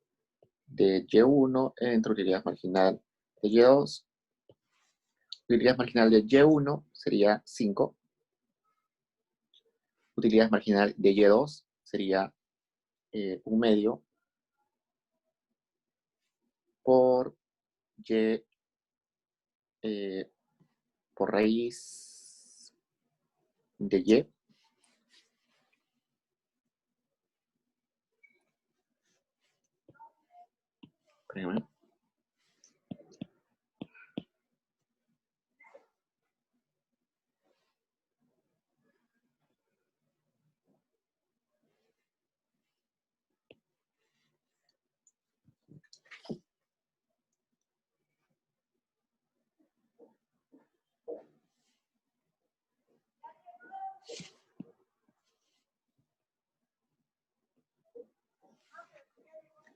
S2: de Y1 entre utilidad marginal de Y2. Utilidad marginal de Y1 sería 5. Utilidad marginal de Y2 sería 1/2 por Y por raíz de Y. Espérenme.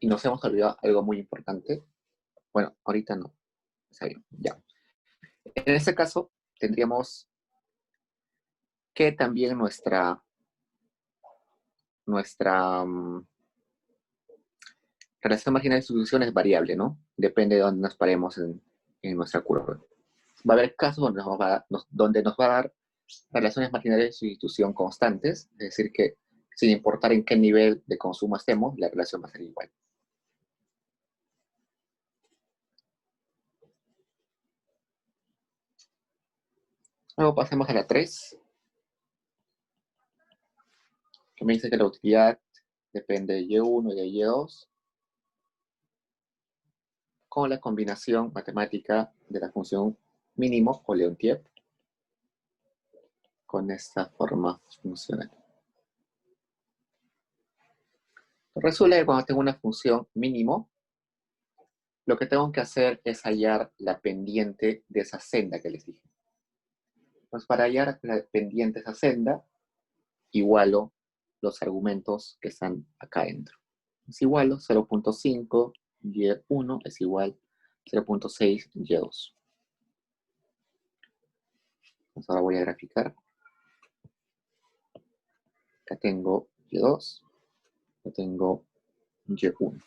S2: Y nos hemos olvidado algo muy importante. Bueno, ahorita no. Está bien, ya. En este caso, tendríamos que también nuestra relación marginal de sustitución es variable, ¿no? Depende de dónde nos paremos en nuestra curva. Va a haber casos donde nos va a dar relaciones marginales de sustitución constantes, es decir, que sin importar en qué nivel de consumo estemos, la relación va a ser igual. Luego pasemos a la 3, que me dice que la utilidad depende de Y1 y de Y2, con la combinación matemática de la función mínimo o Leontief con esta forma funcional. Resulta que cuando tengo una función mínimo, lo que tengo que hacer es hallar la pendiente de esa senda que les dije. Pues para hallar la pendiente de esa senda, igualo los argumentos que están acá adentro. Es igual 0.5 y1 es igual 0.6 y2. Entonces ahora voy a graficar. Acá tengo y2, acá tengo y1.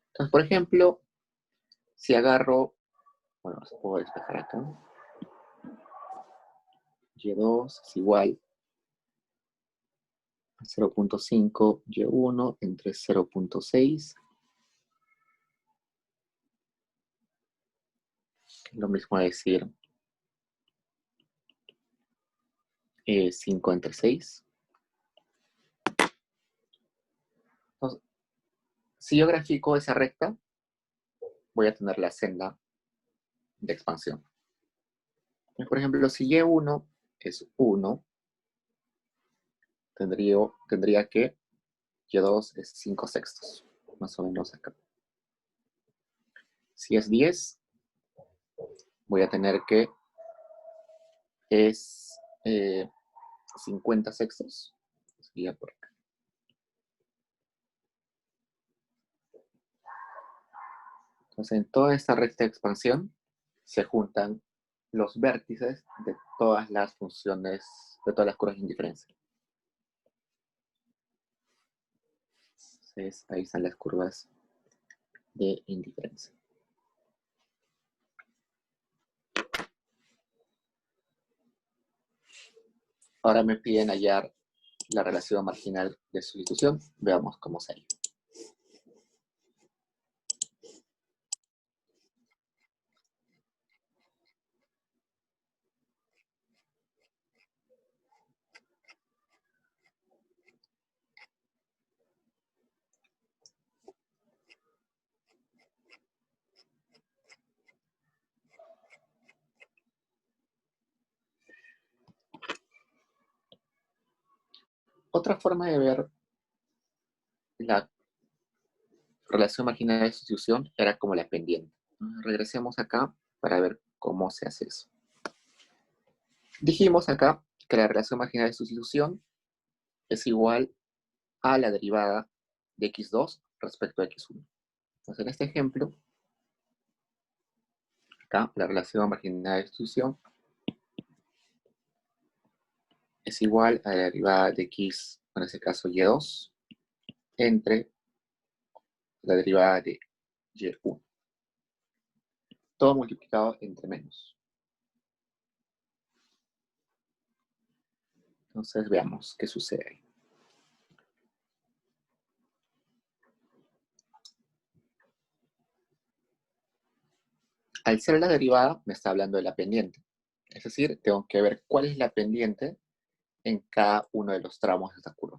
S2: Entonces, por ejemplo, si agarro, bueno, puedo despejar acá. Y2 es igual a 0.5 y1 entre 0.6. Lo mismo a decir 5 entre 6. Entonces, si yo grafico esa recta, voy a tener la senda de expansión. Por ejemplo, si y1 es 1, tendría que y2 es 5 sextos, más o menos acá. Si es 10, voy a tener que es 50 sextos. Sería por acá. Entonces, en toda esta recta de expansión se juntan los vértices de todas las funciones, de todas las curvas de indiferencia. Entonces, ahí están las curvas de indiferencia. Ahora me piden hallar la relación marginal de sustitución. Veamos cómo se halla. Otra forma de ver la relación marginal de sustitución era como la pendiente. Regresemos acá para ver cómo se hace eso. Dijimos acá que la relación marginal de sustitución es igual a la derivada de x2 respecto a x1. Entonces, en este ejemplo, acá la relación marginal de sustitución es igual a la derivada de x, en este caso y2, entre la derivada de y1. Todo multiplicado entre menos. Entonces veamos qué sucede ahí. Al ser la derivada, me está hablando de la pendiente. Es decir, tengo que ver cuál es la pendiente en cada uno de los tramos de esta curva.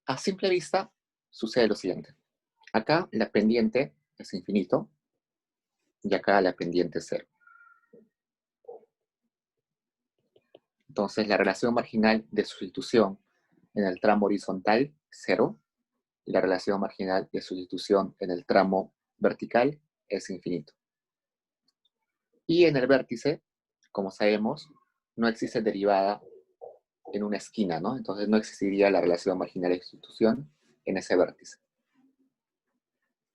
S2: A simple vista, sucede lo siguiente. Acá la pendiente es infinito y acá la pendiente es 0. Entonces, la relación marginal de sustitución en el tramo horizontal, 0, y la relación marginal de sustitución en el tramo vertical es infinito. Y en el vértice, como sabemos, no existe derivada en una esquina, ¿no? Entonces no existiría la relación marginal de sustitución en ese vértice.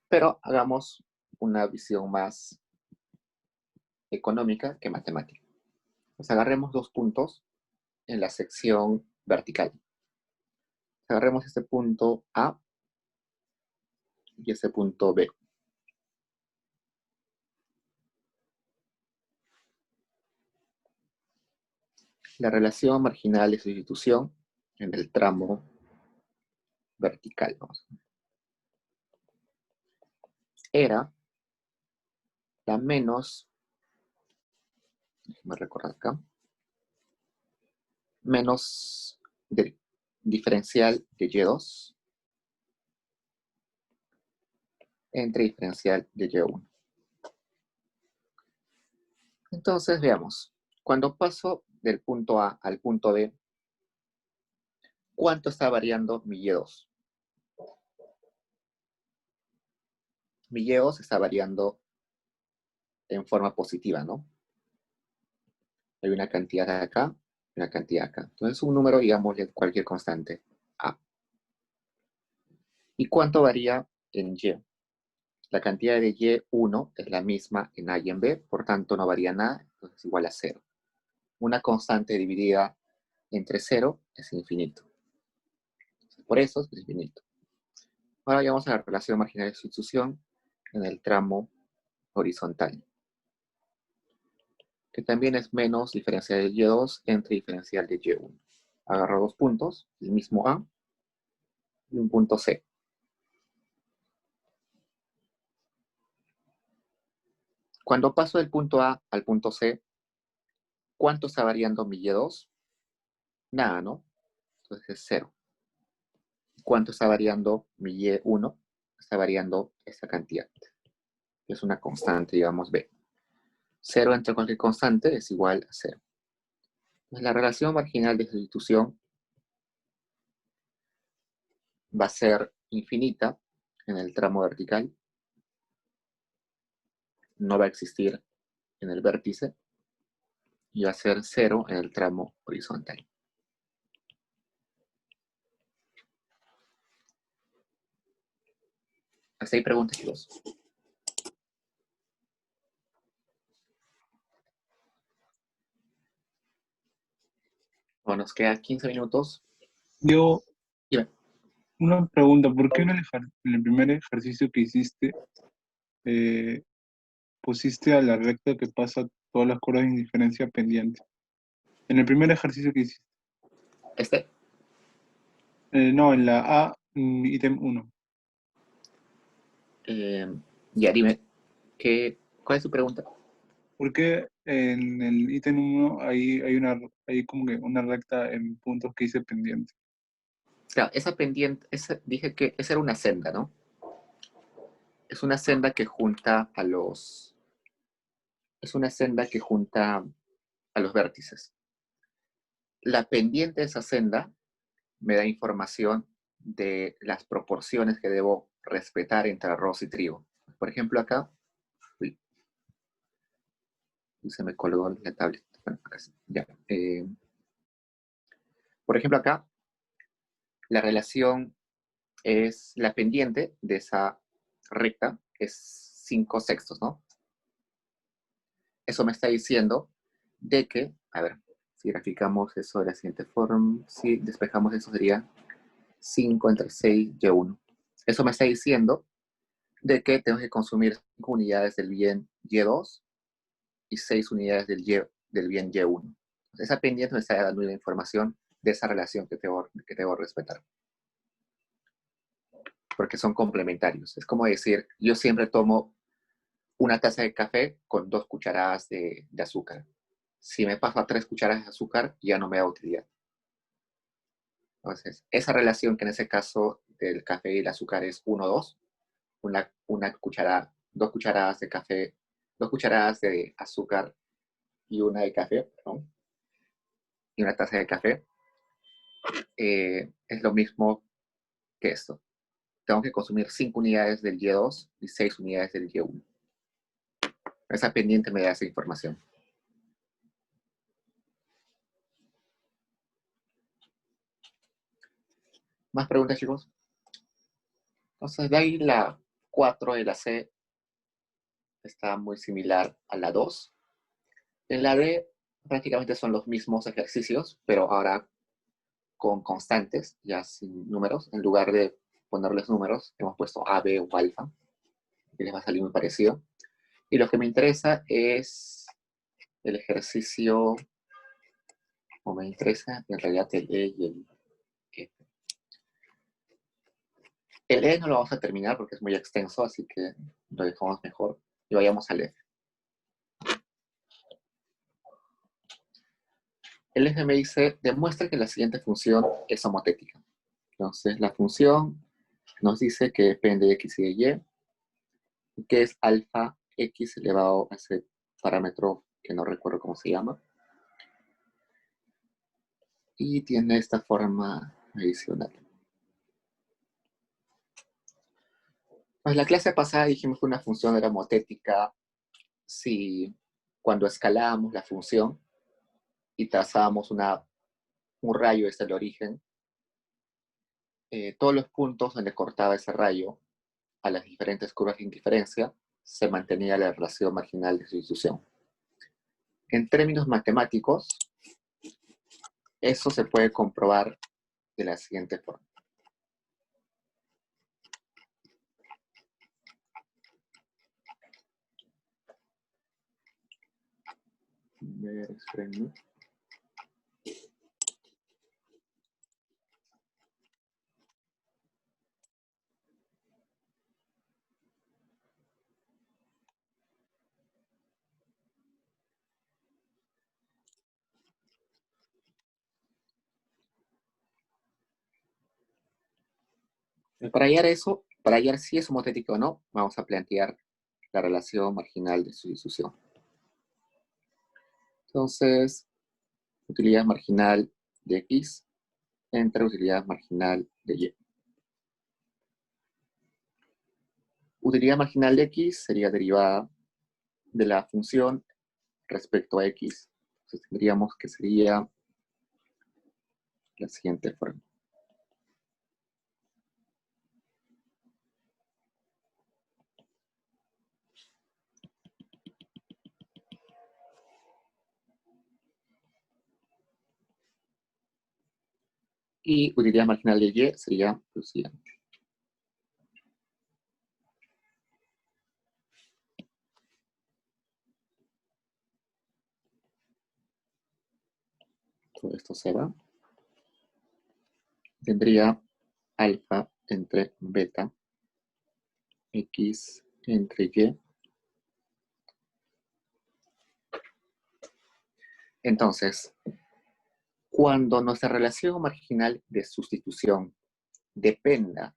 S2: Pero hagamos una visión más económica que matemática. Pues agarremos dos puntos en la sección vertical. Agarremos este punto A y este punto B. La relación marginal de sustitución en el tramo vertical, vamos, era la menos, déjenme recordar acá, menos diferencial de y2 entre diferencial de y1. Entonces, veamos. Cuando paso del punto A al punto B, ¿cuánto está variando mi y2? mi Y2 está variando en forma positiva, ¿no? Hay una cantidad acá y una cantidad acá. Entonces, un número, digamos, de cualquier constante, A. ¿Y cuánto varía en Y? La cantidad de Y1 es la misma en A y en B, por tanto no varía nada, entonces es igual a 0. Una constante dividida entre 0 es infinito. Por eso es infinito. Ahora llegamos a la relación marginal de sustitución en el tramo horizontal, que también es menos diferencial de Y2 entre diferencial de Y1. Agarro dos puntos, el mismo A y un punto C. Cuando paso del punto A al punto C, ¿cuánto está variando mi Y2? Nada, ¿no? Entonces es 0. ¿Cuánto está variando mi Y1? Está variando esta cantidad, que es una constante, digamos, B. 0 entre cualquier constante es igual a 0. Entonces, la relación marginal de sustitución va a ser infinita en el tramo vertical, no va a existir en el vértice, y va a ser 0 en el tramo horizontal. Hasta ahí preguntas, chicos. Bueno, nos queda 15 minutos.
S4: Yo,
S2: Dime.
S4: una pregunta, ¿por qué en el primer ejercicio que hiciste pusiste a la recta que pasa todas las curvas de indiferencia pendiente? En el primer ejercicio que hiciste.
S2: Este,
S4: No, en la A, ítem 1.
S2: ya dime, ¿cuál es tu pregunta?
S4: ¿Por qué en el ítem 1 hay como que una recta en puntos que dice pendiente?
S2: Claro, esa pendiente, dije que esa era una senda, ¿no? Es una senda que junta a los... Es una senda que junta a los vértices. La pendiente de esa senda me da información de las proporciones que debo respetar entre arroz y trigo. Por ejemplo, acá, uy, se me colgó la tablet. Bueno, acá sí, ya. Por ejemplo, acá, la relación es la pendiente de esa recta, es 5 sextos, ¿no? Eso me está diciendo de que, a ver, si graficamos eso de la siguiente forma, si despejamos eso sería 5 entre 6 Y1. Eso me está diciendo de que tengo que consumir 5 unidades del bien Y2 y 6 unidades del bien Y1. Esa pendiente me está dando la información de esa relación que debo respetar. Porque son complementarios. Es como decir, yo siempre tomo una taza de café con 2 cucharadas de azúcar. Si me paso a 3 cucharadas de azúcar, ya no me da utilidad. Entonces, esa relación que en ese caso del café y el azúcar es 1-2, una cucharada, 2 cucharadas de café, 2 cucharadas de azúcar y una de café, ¿no? Y una taza de café, es lo mismo que esto. Tengo que consumir 5 unidades del Y2 y 6 unidades del Y1. Esa pendiente me da esa información. ¿Más preguntas, chicos? Entonces, de ahí la 4 de la C está muy similar a la 2. En la D prácticamente son los mismos ejercicios, pero ahora con constantes, ya sin números. En lugar de ponerles números, hemos puesto A, B o alfa, que les va a salir muy parecido. Y lo que me interesa es el ejercicio, o me interesa en realidad el E y el F. El E no lo vamos a terminar porque es muy extenso, así que lo dejamos mejor y vayamos al F. El F me dice, demuestra que la siguiente función es homotética. Entonces, la función nos dice que depende de x y de y, que es alfa x elevado a ese parámetro que no recuerdo cómo se llama. Y tiene esta forma adicional. Pues la clase pasada dijimos que una función era homotética si cuando escalábamos la función y trazábamos un rayo desde el origen, todos los puntos donde cortaba ese rayo a las diferentes curvas de indiferencia, se mantenía la relación marginal de sustitución. En términos matemáticos, eso se puede comprobar de la siguiente forma. Para hallar eso, para hallar si es homotético o no, vamos a plantear la relación marginal de sustitución. Entonces, utilidad marginal de X entre utilidad marginal de Y. Utilidad marginal de X sería derivada de la función respecto a X. Entonces tendríamos que sería la siguiente forma. Y utilidad marginal de Y sería lo siguiente. Todo esto se va. Tendría alfa entre beta, X entre Y. Entonces, cuando nuestra relación marginal de sustitución dependa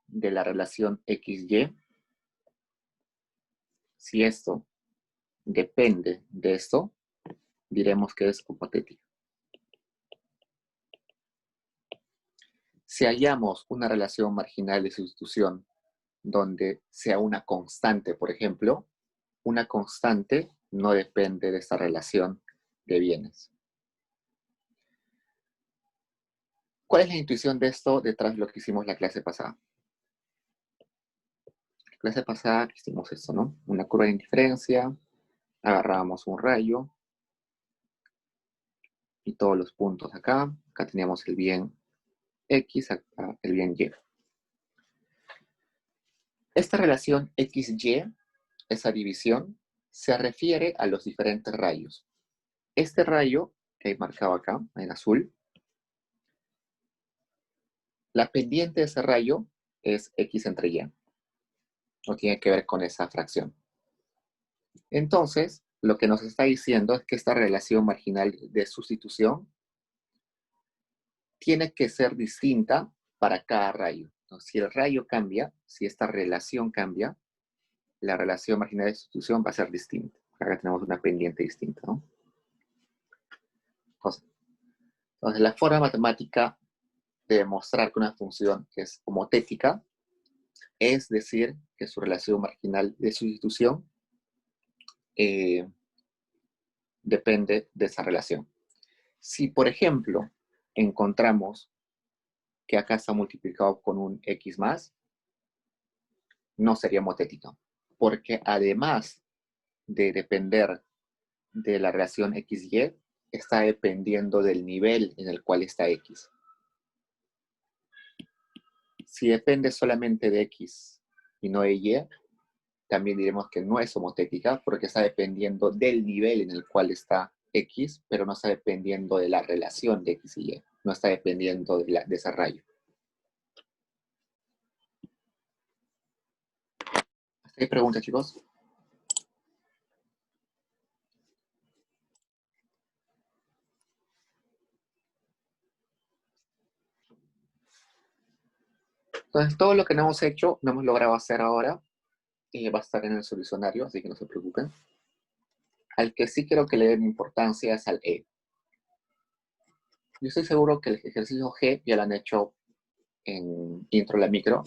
S2: de la relación XY, si esto depende de esto, diremos que es homotética. Si hallamos una relación marginal de sustitución donde sea una constante, por ejemplo, una constante no depende de esta relación de bienes. ¿Cuál es la intuición de esto detrás de lo que hicimos la clase pasada? La clase pasada hicimos esto, ¿no? Una curva de indiferencia, agarrábamos un rayo y todos los puntos acá. Acá teníamos el bien X, acá el bien Y. Esta relación XY, esa división, se refiere a los diferentes rayos. Este rayo que he marcado acá, en azul, la pendiente de ese rayo es X entre Y. No tiene que ver con esa fracción. Entonces, lo que nos está diciendo es que esta relación marginal de sustitución tiene que ser distinta para cada rayo. Entonces, si el rayo cambia, si esta relación cambia, la relación marginal de sustitución va a ser distinta. Acá tenemos una pendiente distinta, ¿no? Entonces, la forma matemática de demostrar que una función es homotética es decir que su relación marginal de sustitución depende de esa relación. Si, por ejemplo, encontramos que acá está multiplicado con un X más, no sería homotética, porque además de depender de la relación XY, está dependiendo del nivel en el cual está X. Si depende solamente de X y no de Y, también diremos que no es homotética porque está dependiendo del nivel en el cual está X, pero no está dependiendo de la relación de X y Y. No está dependiendo de ese rayo. ¿Hay preguntas, chicos? Entonces, todo lo que no hemos hecho, no hemos logrado hacer ahora, va a estar en el solucionario, así que no se preocupen. Al que sí quiero que le den importancia es al E. Yo estoy seguro que el ejercicio G ya lo han hecho en intro a la micro,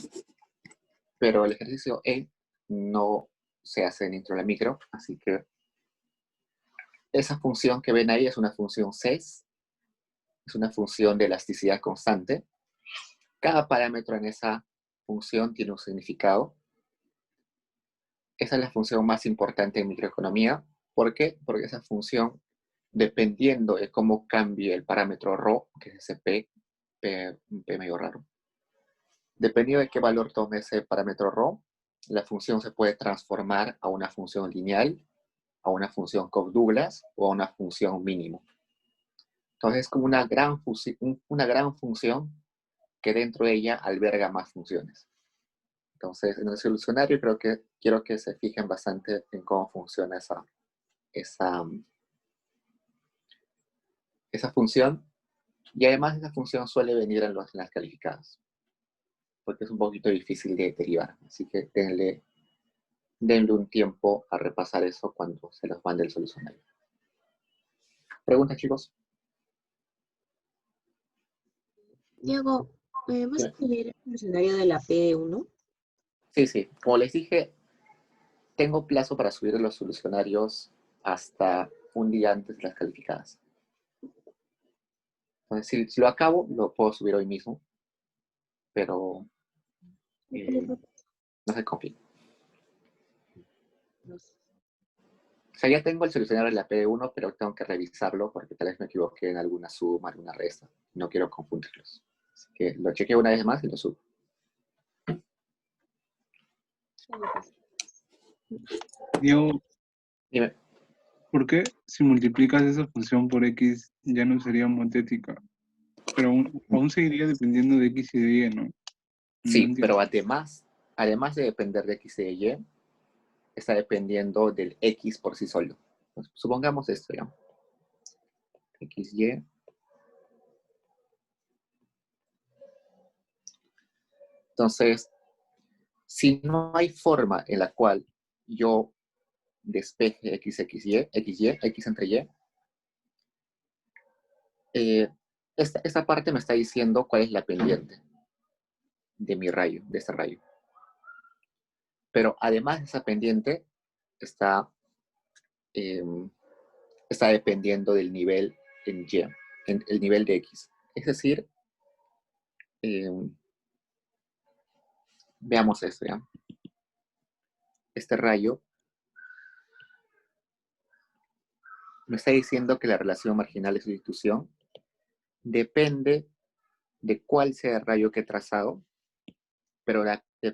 S2: pero el ejercicio E no se hace en intro a la micro, así que esa función que ven ahí es una función CES, es una función de elasticidad constante. Cada parámetro en esa función tiene un significado. Esa es la función más importante en microeconomía. ¿Por qué? Porque esa función, dependiendo de cómo cambie el parámetro ρ, que es ese P medio raro, dependiendo de qué valor tome ese parámetro ρ, la función se puede transformar a una función lineal, a una función Cobb-Douglas o a una función mínimo. Entonces es como una gran función que dentro de ella alberga más funciones. Entonces, en el solucionario quiero que se fijen bastante en cómo funciona esa función. Y además esa función suele venir en las calificadas, porque es un poquito difícil de derivar. Así que denle un tiempo a repasar eso cuando se los mande el solucionario. ¿Preguntas, chicos?
S5: Diego, ¿vas a
S2: Sí.
S5: escribir el diccionario de la P1?
S2: Sí. Como les dije, tengo plazo para subir los solucionarios hasta un día antes de las calificadas. Entonces, si lo acabo, lo puedo subir hoy mismo, pero no se confíen.
S5: No sé.
S2: O sea, ya tengo el solucionario de la P1, pero tengo que revisarlo porque tal vez me equivoqué en alguna suma, alguna resta. No quiero confundirlos. Así que lo chequeo una vez más y lo subo.
S5: Vale, pues.
S4: Diego,
S2: Dime.
S4: ¿por qué si multiplicas esa función por x ya no sería motética? Pero aún seguiría dependiendo de x y de y, ¿no? No
S2: Sí,
S4: entiendo.
S2: pero además de depender de X y de Y, está dependiendo del X por sí solo. Pues, supongamos esto, ¿ya? X, Y. Entonces, si no hay forma en la cual yo despeje X, X, Y, X, Y, X entre Y, esta parte me está diciendo cuál es la pendiente de mi rayo, de este rayo. Pero además de esa pendiente, está, está dependiendo del nivel en Y, en el nivel de X. Es decir, veamos esto, ¿ya? Este rayo me está diciendo que la relación marginal de sustitución depende de cuál sea el rayo que he trazado, pero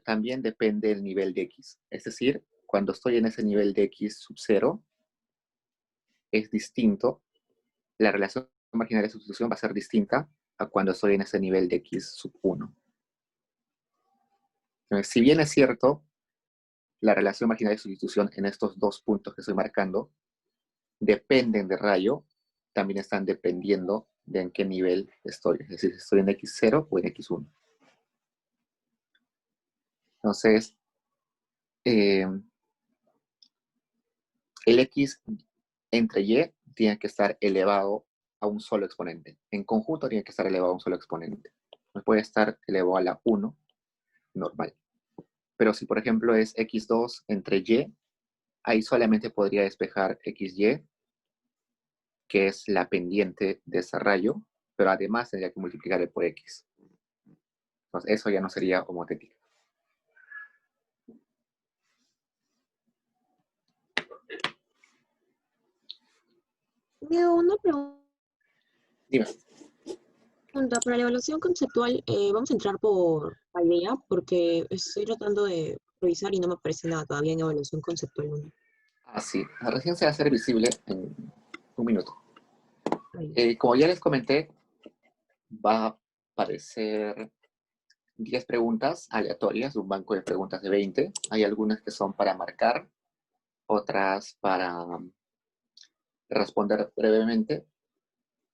S2: también depende del nivel de X. Es decir, cuando estoy en ese nivel de X sub 0, es distinto, la relación marginal de sustitución va a ser distinta a cuando estoy en ese nivel de X sub 1. Entonces, si bien es cierto, la relación marginal de sustitución en estos dos puntos que estoy marcando dependen de rayo, también están dependiendo de en qué nivel estoy. Es decir, si estoy en X0 o en X1. Entonces, el X entre Y tiene que estar elevado a un solo exponente. En conjunto tiene que estar elevado a un solo exponente. No puede estar elevado a la 1 normal. Pero si, por ejemplo, es X2 entre Y, ahí solamente podría despejar XY, que es la pendiente de ese rayo, pero además tendría que multiplicarle por X. Entonces, eso ya no sería homotético.
S5: Diego, una pregunta.
S2: Dime.
S5: Para la evaluación conceptual, vamos a entrar por idea porque estoy tratando de revisar y no me aparece nada todavía en evaluación conceptual 1.
S2: Ah, sí. Recién se va a hacer visible en un minuto.
S5: Ahí.
S2: Como ya les comenté, va a aparecer 10 preguntas aleatorias, un banco de preguntas de 20. Hay algunas que son para marcar, otras para responder brevemente.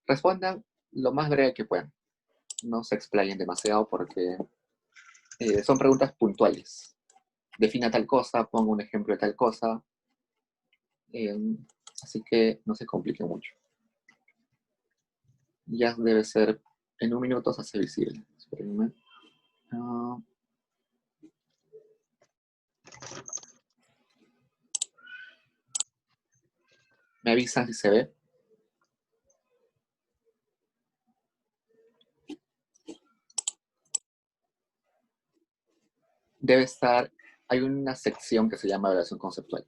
S2: Respondan lo más breve que puedan. No se explayen demasiado porque son preguntas puntuales. Defina tal cosa, pongo un ejemplo de tal cosa. Así que no se complique mucho. Ya debe ser, en un minuto se hace visible. Espérenme. ¿Me avisan si se ve? Debe estar, hay una sección que se llama evaluación conceptual.